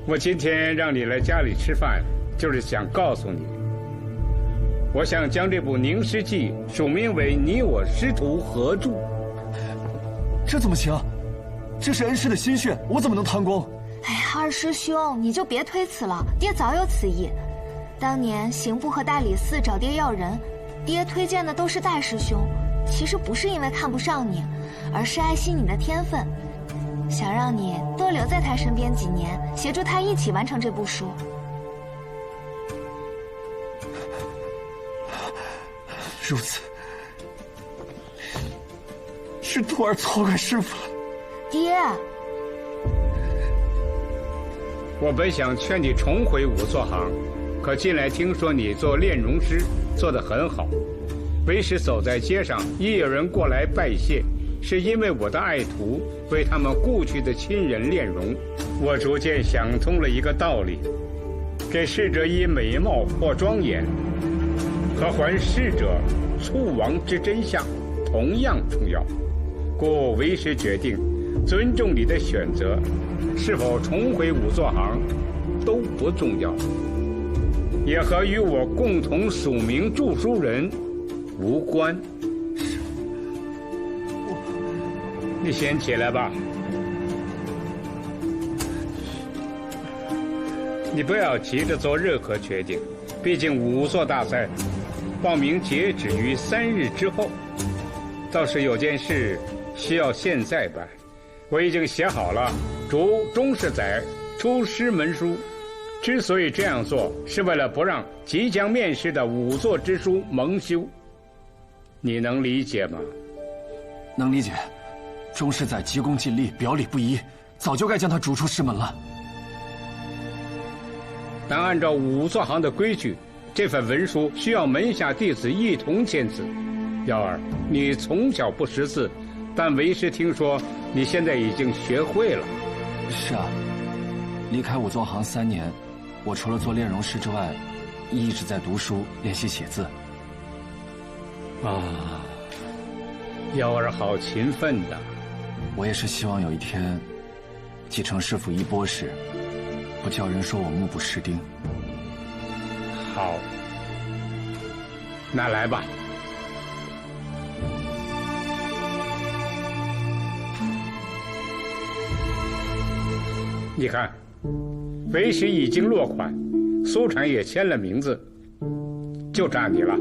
我今天让你来家里吃饭，就是想告诉你，我想将这部《凝尸记》署名为你我师徒合著。这怎么行？这是恩师的心血，我怎么能贪功？哎，二师兄，你就别推辞了，爹早有此意。当年刑部和大理寺找爹要人，爹推荐的都是大师兄，其实不是因为看不上你，而是爱惜你的天分，想让你多留在他身边几年，协助他一起完成这部书。如此，是徒儿错怪师傅了。爹，我本想劝你重回仵作行，可近来听说你做炼容师做得很好，为师走在街上，亦有人过来拜谢，是因为我的爱徒为他们故去的亲人炼容。我逐渐想通了一个道理：给逝者以美貌或庄严，和还逝者猝亡之真相同样重要。故为师决定尊重你的选择，是否重回仵作行都不重要，也和与我共同署名著书人无关。你先起来吧，你不要急着做任何决定，毕竟仵作大赛报名截止于3日之后。倒是有件事需要现在办，我已经写好了，逐钟世载出师门书。之所以这样做，是为了不让即将面世的仵作之书蒙羞。你能理解吗？能理解。钟世载急功近利，表里不一，早就该将他逐出师门了。但按照仵作行的规矩，这份文书需要门下弟子一同签字。耀儿，你从小不识字，但为师听说你现在已经学会了。是啊，离开仵作行3年，我除了做炼容师之外，一直在读书练习写字。啊，耀儿好勤奋的。我也是希望有一天，继承师傅衣钵时，不叫人说我目不识丁。好，那来吧。你看，为师已经落款，苏产也签了名字，就差你了。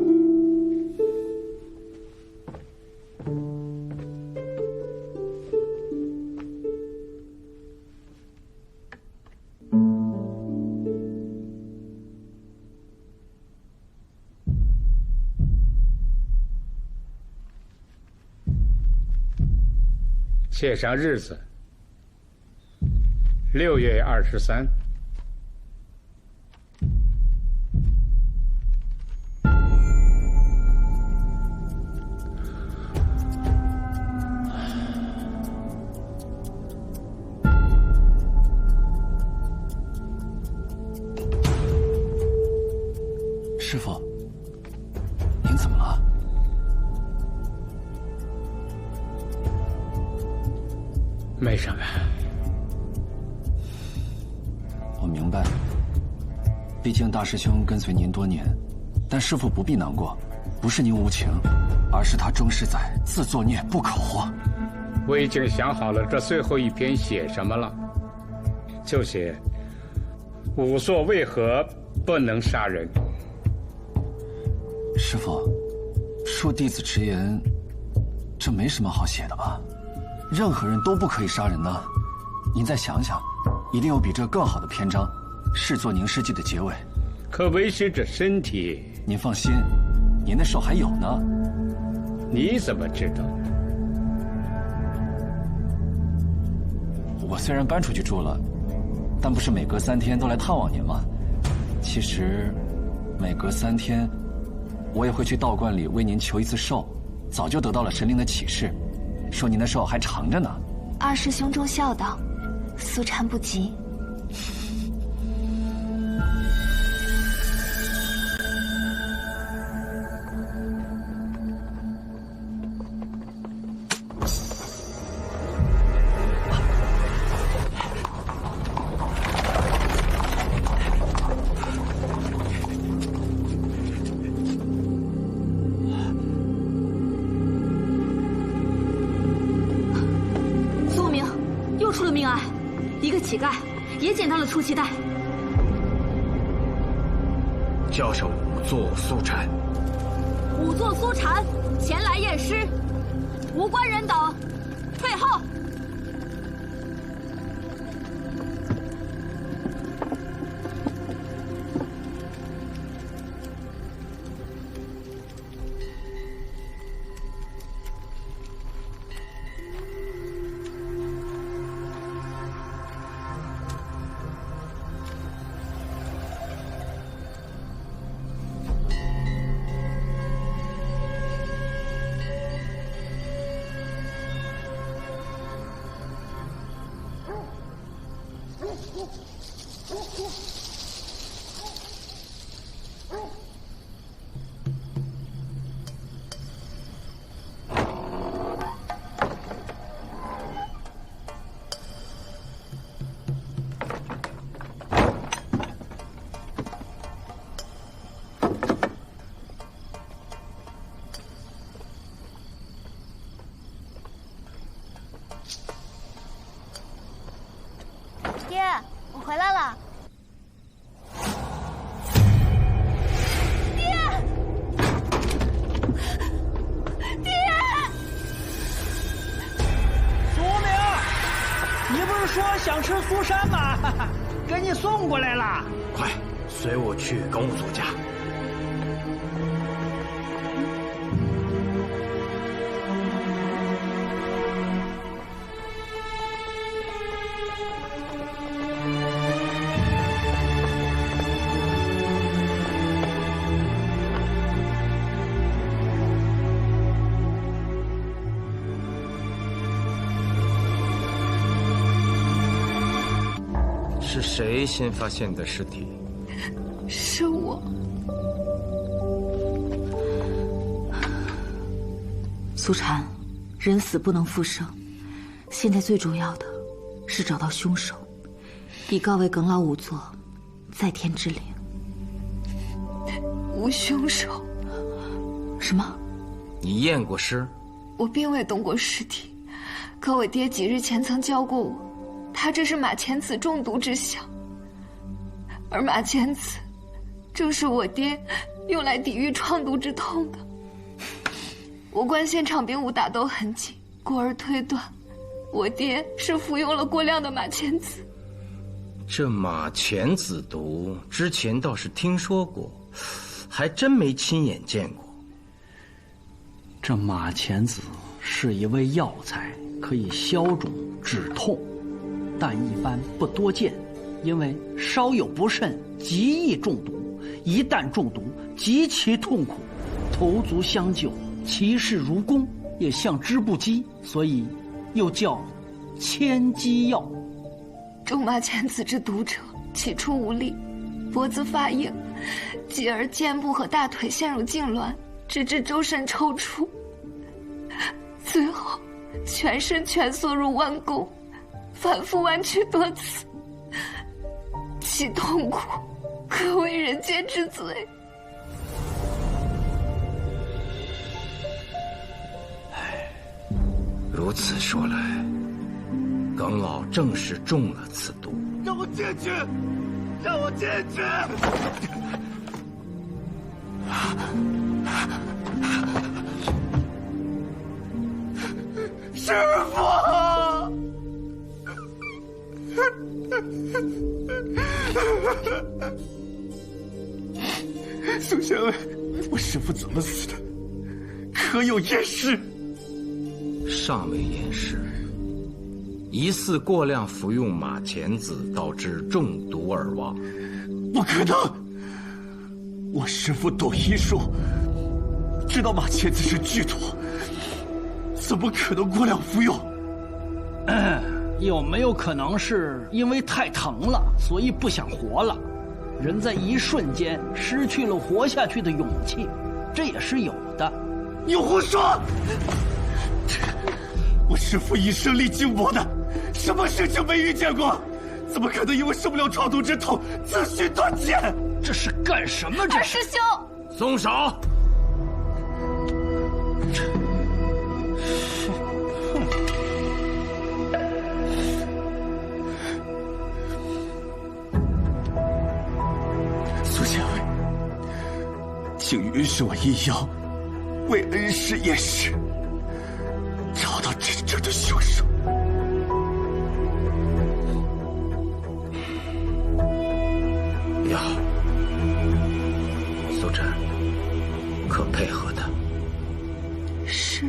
写上日子，6月23。师傅，您怎么了？没什么。我明白，毕竟大师兄跟随您多年，但师傅不必难过，不是您无情，而是他钟世载自作孽不可活。我已经想好了这最后一篇写什么了，就写仵作为何不能杀人。师傅，恕弟子直言，这没什么好写的吧？任何人都不可以杀人呢。您再想想，一定有比这更好的篇章，视作《凝尸记》的结尾。可为师这身体……您放心，您的手还有呢。你怎么知道？我虽然搬出去住了，但不是每隔3天都来探望您吗？其实，每隔3天，我也会去道观里为您求一次寿，早就得到了神灵的启示，说您的寿还长着呢。二师兄中孝道，苏禅不急。乞丐，也捡到了出气袋。叫上仵作苏禅。仵作苏禅前来验尸，无关人等退后。爹，我回来了。爹，爹！苏明，你不是说想吃苏珊吗？给你送过来了。快，随我去耿武作家。是谁先发现的尸体？是我。苏禅，人死不能复生，现在最重要的是找到凶手，以告慰耿老仵作在天之灵。无凶手？什么？你验过尸？我并未动过尸体，可我爹几日前曾教过我，他这是马钱子中毒之象，而马钱子正是我爹用来抵御创毒之痛的。我观现场并无打斗痕迹，故而推断，我爹是服用了过量的马钱子。这马钱子毒之前倒是听说过，还真没亲眼见过。这马钱子是一味药材，可以消肿止痛，但一般不多见，因为稍有不慎极易中毒，一旦中毒极其痛苦，头足相救，其势如弓，也像织布机，所以又叫千机药。中马钱子之毒者，起初无力，脖子发硬，继而肩部和大腿陷入痉挛，直至周身抽搐，最后全身蜷缩入弯弓，反复弯曲多次，其痛苦可谓人间之最。如此说来，耿老正是中了此毒。让我进去，让我进去！师父！宋县尉，我师父怎么死的？可有验尸？尚未验尸，疑似过量服用马钱子导致中毒而亡。不可能！我师父懂医术，知道马钱子是剧毒，怎么可能过量服用？有没有可能是因为太疼了，所以不想活了？人在一瞬间失去了活下去的勇气，这也是有的。你胡说！我师父一生历经磨难，什么事情没遇见过？怎么可能因为受不了创毒之痛自寻短见？这是干什么？二师兄，松手！于是我阴妖为恩师验尸，找到真正的凶手。呀，苏晨，可配合他。是。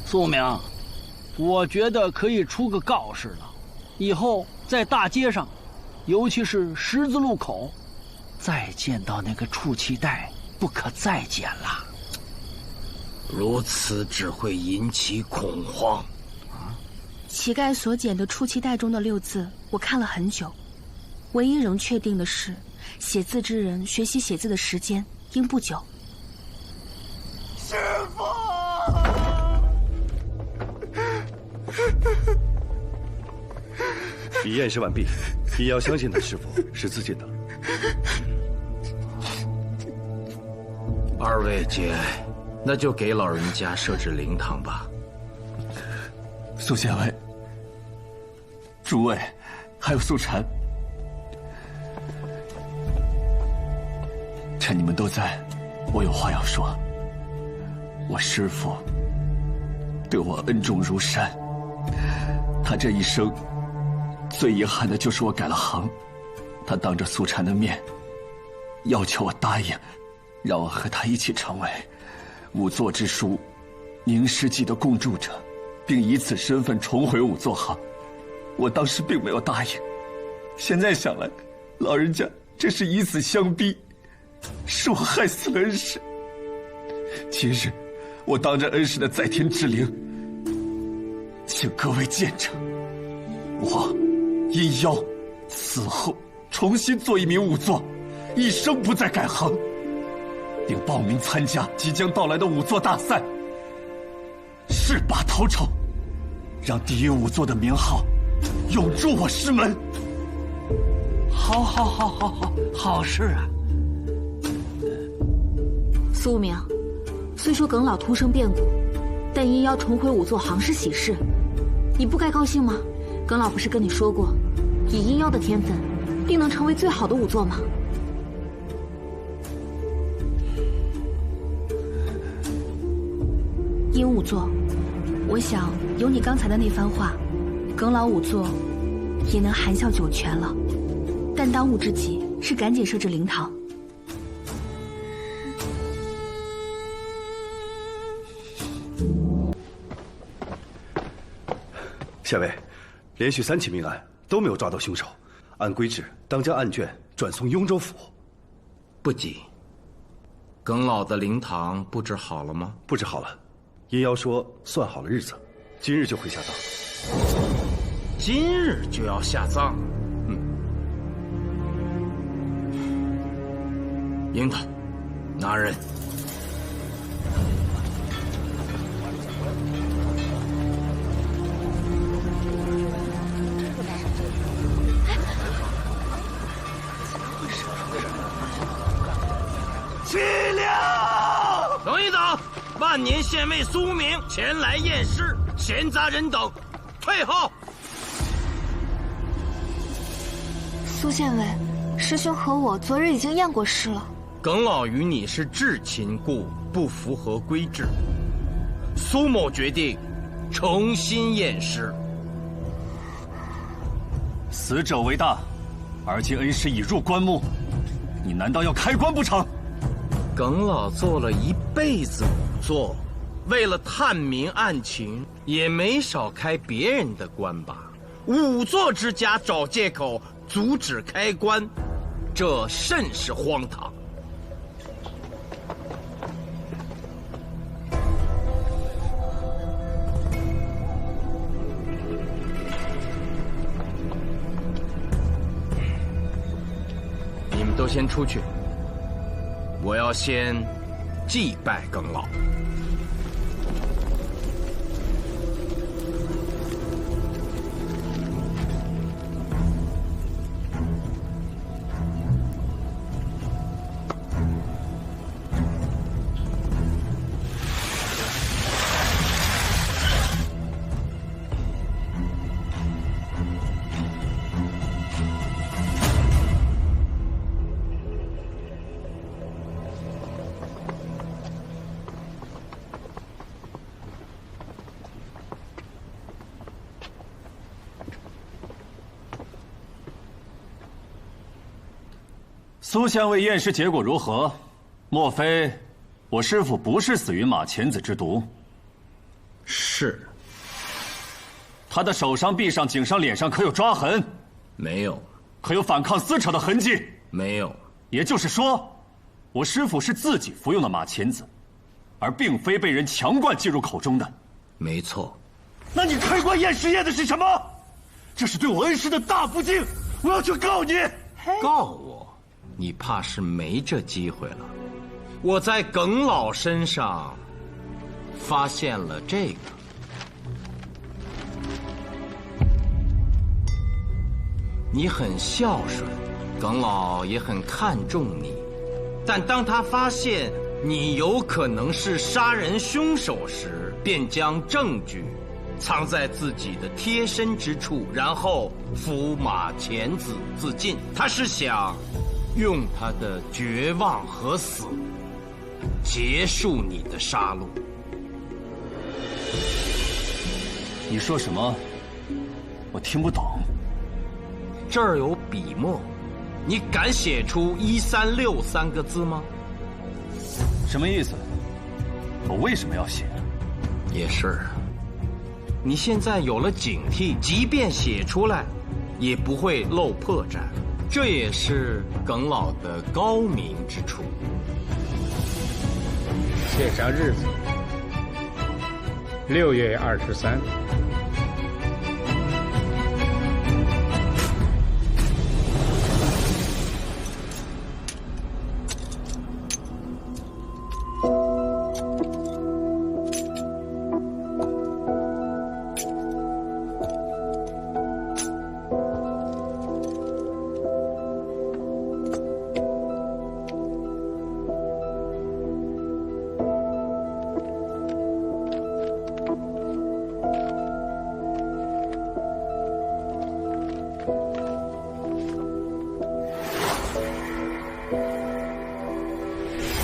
素明，我觉得可以出个告示了，以后在大街上，尤其是十字路口，再见到那个出气袋，不可再见了。如此只会引起恐慌。乞丐所捡的出气袋中的6字，我看了很久，唯一仍确定的是，写字之人学习写字的时间应不久。师父。已验尸完毕，也要相信他师傅是自尽的。二位节哀，那就给老人家设置灵堂吧。苏县尉、诸位，还有素晨，趁你们都在，我有话要说。我师父对我恩重如山，他这一生最遗憾的就是我改了行。他当着苏禅的面要求我答应，让我和他一起成为仵作之书凝尸记的共著者，并以此身份重回仵作行。我当时并没有答应，现在想来，老人家这是以死相逼，是我害死了恩师。今日我当着恩师的在天之灵，请各位见证，我阴妖此后重新做一名仵作，一生不再改行，并报名参加即将到来的仵作大赛，誓拔头筹，让第一仵作的名号永驻我师门。好事啊！苏无名，虽说耿老突生变故，但阴妖重回仵作行是喜事，你不该高兴吗？耿老不是跟你说过，以阴妖的天分，定能成为最好的仵作吗？殷仵作，我想有你刚才的那番话，耿老仵作也能含笑九泉了。但当务之急是赶紧设置灵堂。县尉，连续3起命案都没有抓到凶手，按规制当将案卷转送雍州府。不急，耿老的灵堂布置好了吗？布置好了，阴妖说算好了日子，今日就会下葬。今日就要下葬？樱桃，拿人。齐亮，等一等！万年县尉苏无名前来验尸，闲杂人等退后。苏县尉，师兄和我昨日已经验过尸了。耿老与你是至亲故，不符合规制。苏某决定重新验尸。死者为大，而今恩师已入棺木，你难道要开棺不成？耿老做了一辈子仵作，为了探明案情，也没少开别人的棺吧？仵作之家找借口阻止开棺，这甚是荒唐。你们都先出去，我要先祭拜耿老。苏县尉验尸结果如何？莫非我师父不是死于马钱子之毒？是。他的手上、臂上、颈上、脸上可有抓痕？没有。可有反抗撕扯的痕迹？没有。也就是说，我师父是自己服用的马钱子，而并非被人强灌进入口中的。没错。那你开棺验尸验的是什么？这是对我恩师的大不敬！我要去告你！告我？你怕是没这机会了。我在耿老身上发现了这个。你很孝顺，耿老也很看重你，但当他发现你有可能是杀人凶手时，便将证据藏在自己的贴身之处，然后服马钱子自尽。他是想用他的绝望和死结束你的杀戮。你说什么？我听不懂。这儿有笔墨，你敢写出136三个字吗？什么意思？我为什么要写？也是。你现在有了警惕，即便写出来，也不会露破绽。这也是耿老的高明之处。写上日子，6月23。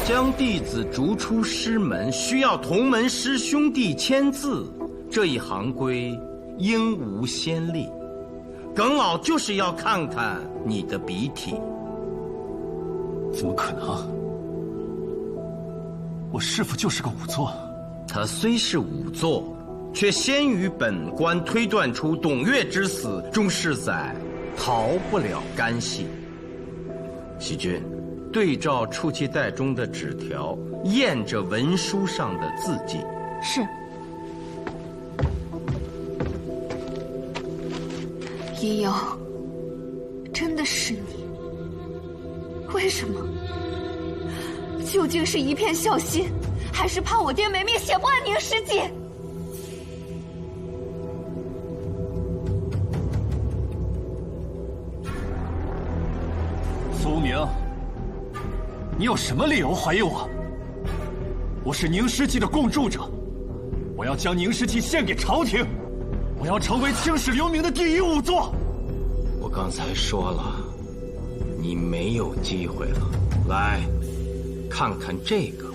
将弟子逐出师门，需要同门师兄弟签字，这一行规应无先例。耿老就是要看看你的笔体。怎么可能？我师父就是个仵作。他虽是仵作，却先于本官推断出董月之死终是在逃不了干系。喜君，对照出气袋中的纸条，验着文书上的字迹。是。一友，真的是你？为什么？究竟是一片孝心，还是怕我爹没命写不完宁诗记？苏明，你有什么理由怀疑我？我是宁诗记的共著者，我要将宁诗记献给朝廷，我要成为青史留名的第一仵作。我刚才说了，你没有机会了。来，看看这个。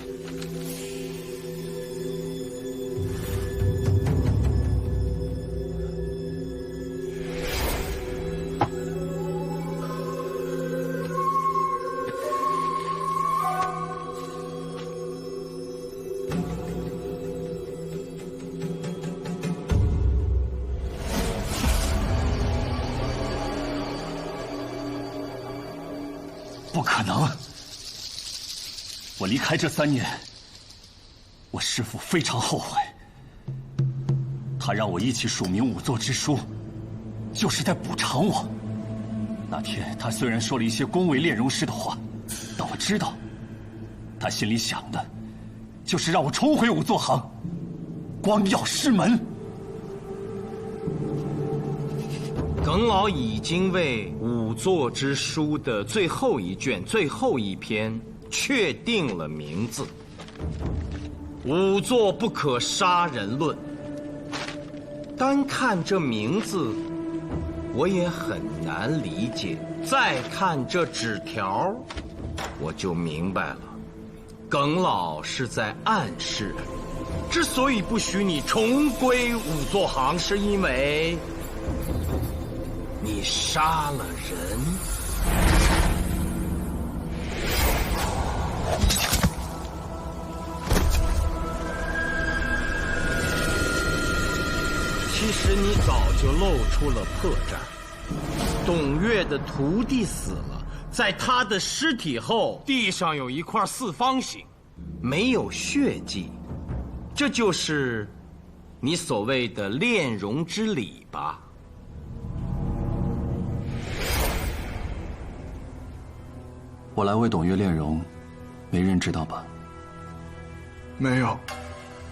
可能。我离开这3年，我师父非常后悔。他让我一起署名仵作之书，就是在补偿我。那天他虽然说了一些恭维炼容师的话，但我知道，他心里想的，就是让我重回仵作行，光耀师门。耿老已经为仵作之书的最后一卷、最后一篇确定了名字：仵作不可杀人论。单看这名字，我也很难理解。再看这纸条，我就明白了，耿老是在暗示，之所以不许你重归仵作行，是因为你杀了人。其实你早就露出了破绽。董月的徒弟死了，在他的尸体后，地上有一块四方形，没有血迹，这就是你所谓的炼容之礼吧？我来为董月炼容，没人知道吧？没有，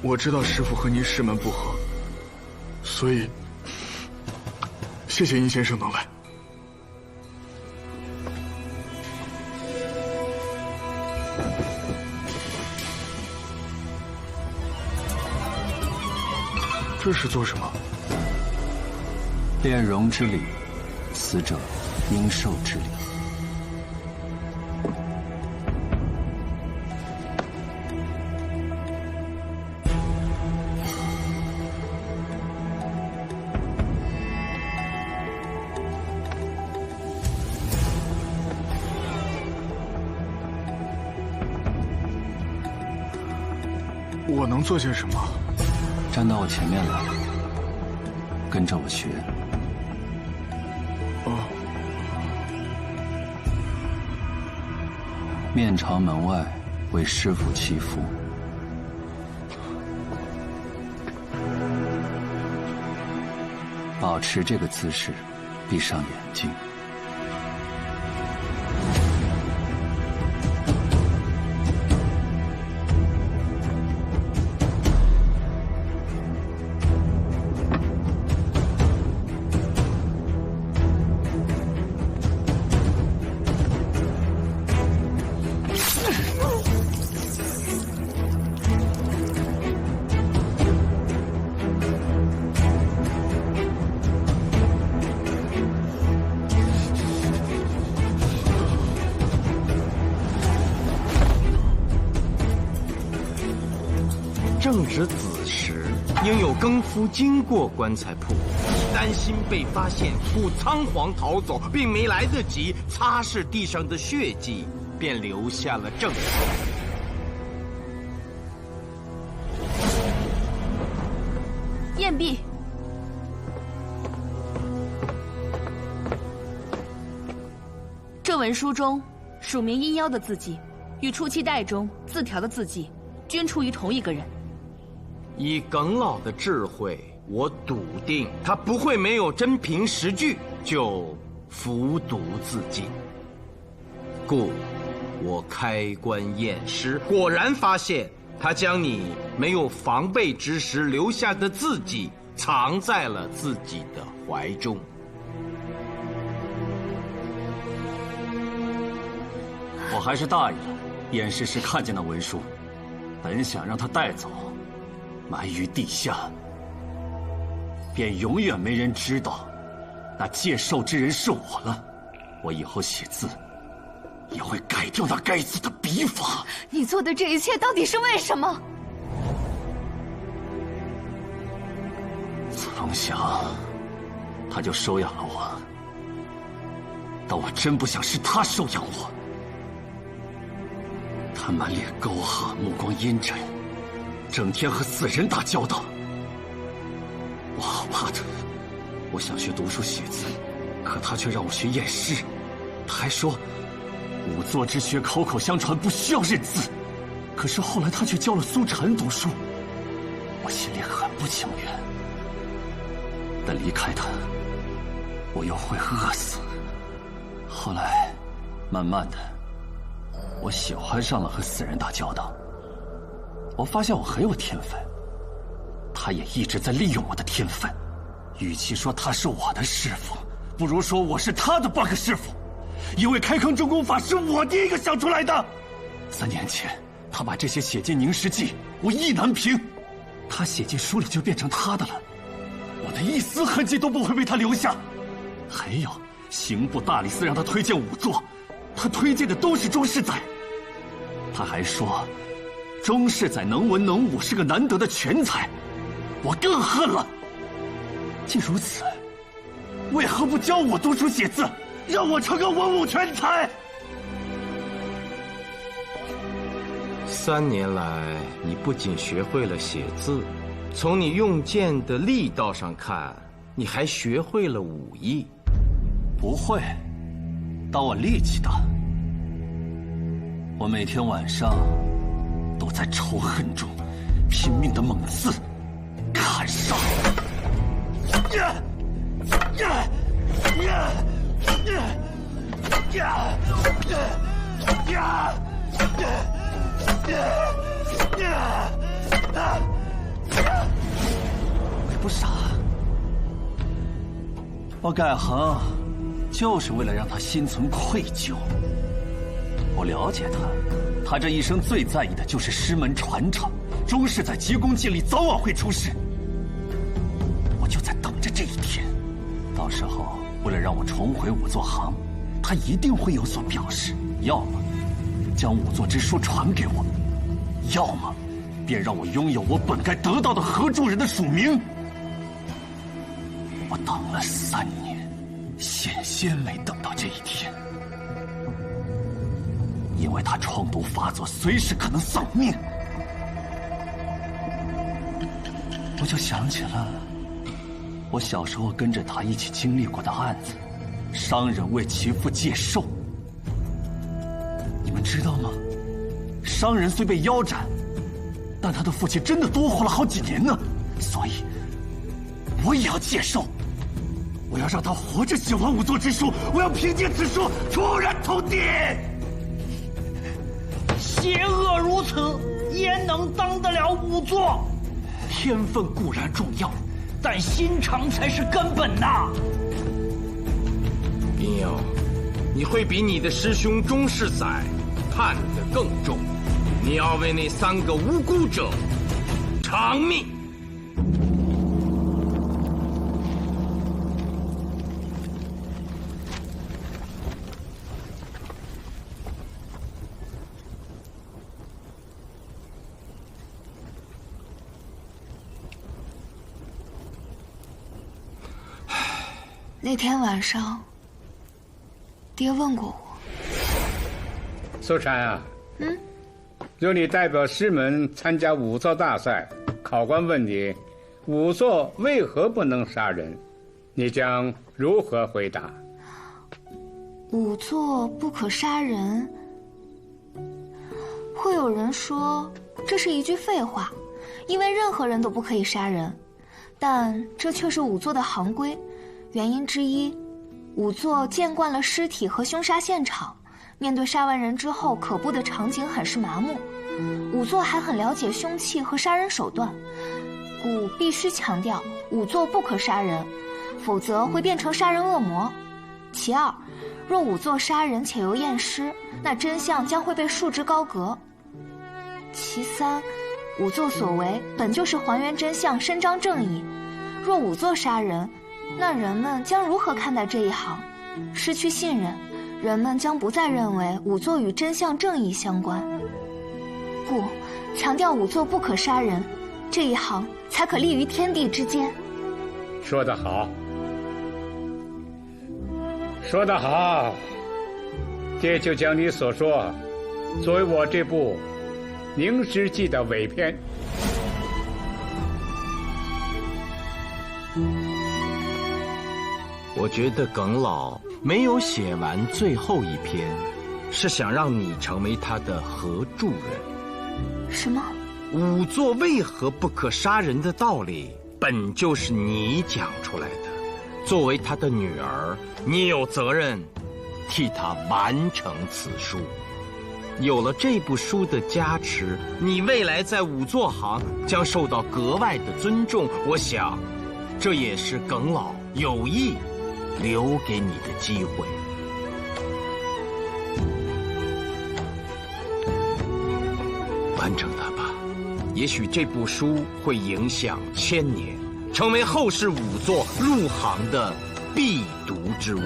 我知道师父和您师门不和，所以谢谢殷先生能来。这是做什么？炼容之礼，死者应受之礼。我能做些什么？站到我前面来，跟着我学。哦。面朝门外，为师父祈福。保持这个姿势，闭上眼睛。正值子时，应有更夫经过棺材铺，担心被发现，故仓皇逃走，并没来得及擦拭地上的血迹，便留下了证据。验毕。这文书中署名阴妖的字迹，与出期袋中字条的字迹，均出于同一个人。以耿老的智慧，我笃定他不会没有真凭实据就服毒自尽。故我开棺验尸，果然发现他将你没有防备之时留下的字迹藏在了自己的怀中。我还是大意了，验尸时看见那文书，本想让他带走，埋于地下，便永远没人知道那借寿之人是我了。我以后写字也会改掉那该死的笔法。你做的这一切到底是为什么？子龙祥，他就收养了我，但我真不想是他收养我。他满脸沟壑，目光阴沉，整天和死人打交道。我好怕他。我想学读书写字，可他却让我学验尸。他还说仵作之学口口相传，不需要认字。可是后来他却教了苏晨读书，我心里很不情愿。但离开他，我又会饿死。后来，慢慢的，我喜欢上了和死人打交道。我发现我很有天分，他也一直在利用我的天分。与其说他是我的师傅，不如说我是他的半个师傅。因为开坑中功法是我第一个想出来的。3年前，他把这些写进凝石记，我意难平。他写进书里就变成他的了，我的一丝痕迹都不会被他留下。还有，刑部大理寺让他推荐仵作，他推荐的都是钟世载。他还说，钟世载能文能武，是个难得的全才。我更恨了。既如此，为何不教我读书写字，让我成个文武全才？3年来，你不仅学会了写字，从你用剑的力道上看，你还学会了武艺。不会，当我力气大。我每天晚上都在仇恨中拼命的猛刺、砍杀。我也不傻，我改行就是为了让他心存愧疚。我了解他，他这一生最在意的就是师门传承。钟世载急功近利，早晚会出事。我就在等着这一天，到时候为了让我重回仵作行，他一定会有所表示，要么将仵作之书传给我，要么便让我拥有我本该得到的合著人的署名。我等了3年，险些没等到这一天，因为他疮毒发作，随时可能丧命。我就想起了我小时候跟着他一起经历过的案子，商人为其父借寿。你们知道吗？商人虽被腰斩，但他的父亲真的多活了好几年呢。所以，我也要借寿，我要让他活着写完仵作之书，我要凭借此书出人头地。邪恶如此，焉能当得了仵作？天分固然重要，但心肠才是根本呐。冰友，你会比你的师兄钟世载判得更重。你要为那3个无辜者偿命。那天晚上，爹问过我。苏禅啊，若你代表师门参加仵作大赛，考官问你，仵作为何不能杀人，你将如何回答？仵作不可杀人，会有人说这是一句废话，因为任何人都不可以杀人，但这却是仵作的行规。原因之一，仵作见惯了尸体和凶杀现场，面对杀完人之后可怖的场景很是麻木。仵作还很了解凶器和杀人手段，故必须强调仵作不可杀人，否则会变成杀人恶魔。其二，若仵作杀人且又验尸，那真相将会被束之高阁。其三，仵作所为本就是还原真相、伸张正义，若仵作杀人，那人们将如何看待这一行？失去信任，人们将不再认为仵作与真相正义相关。故强调仵作不可杀人，这一行才可立于天地之间。说得好，说得好，爹就将你所说作为我这部《凝尸记》的尾篇。我觉得耿老没有写完最后一篇，是想让你成为他的合著人。什么？仵作为何不可杀人的道理，本就是你讲出来的。作为他的女儿，你有责任替他完成此书。有了这部书的加持，你未来在仵作行将受到格外的尊重。我想，这也是耿老有意留给你的机会。完成它吧，也许这部书会影响1000年，成为后世仵作入行的必读之物。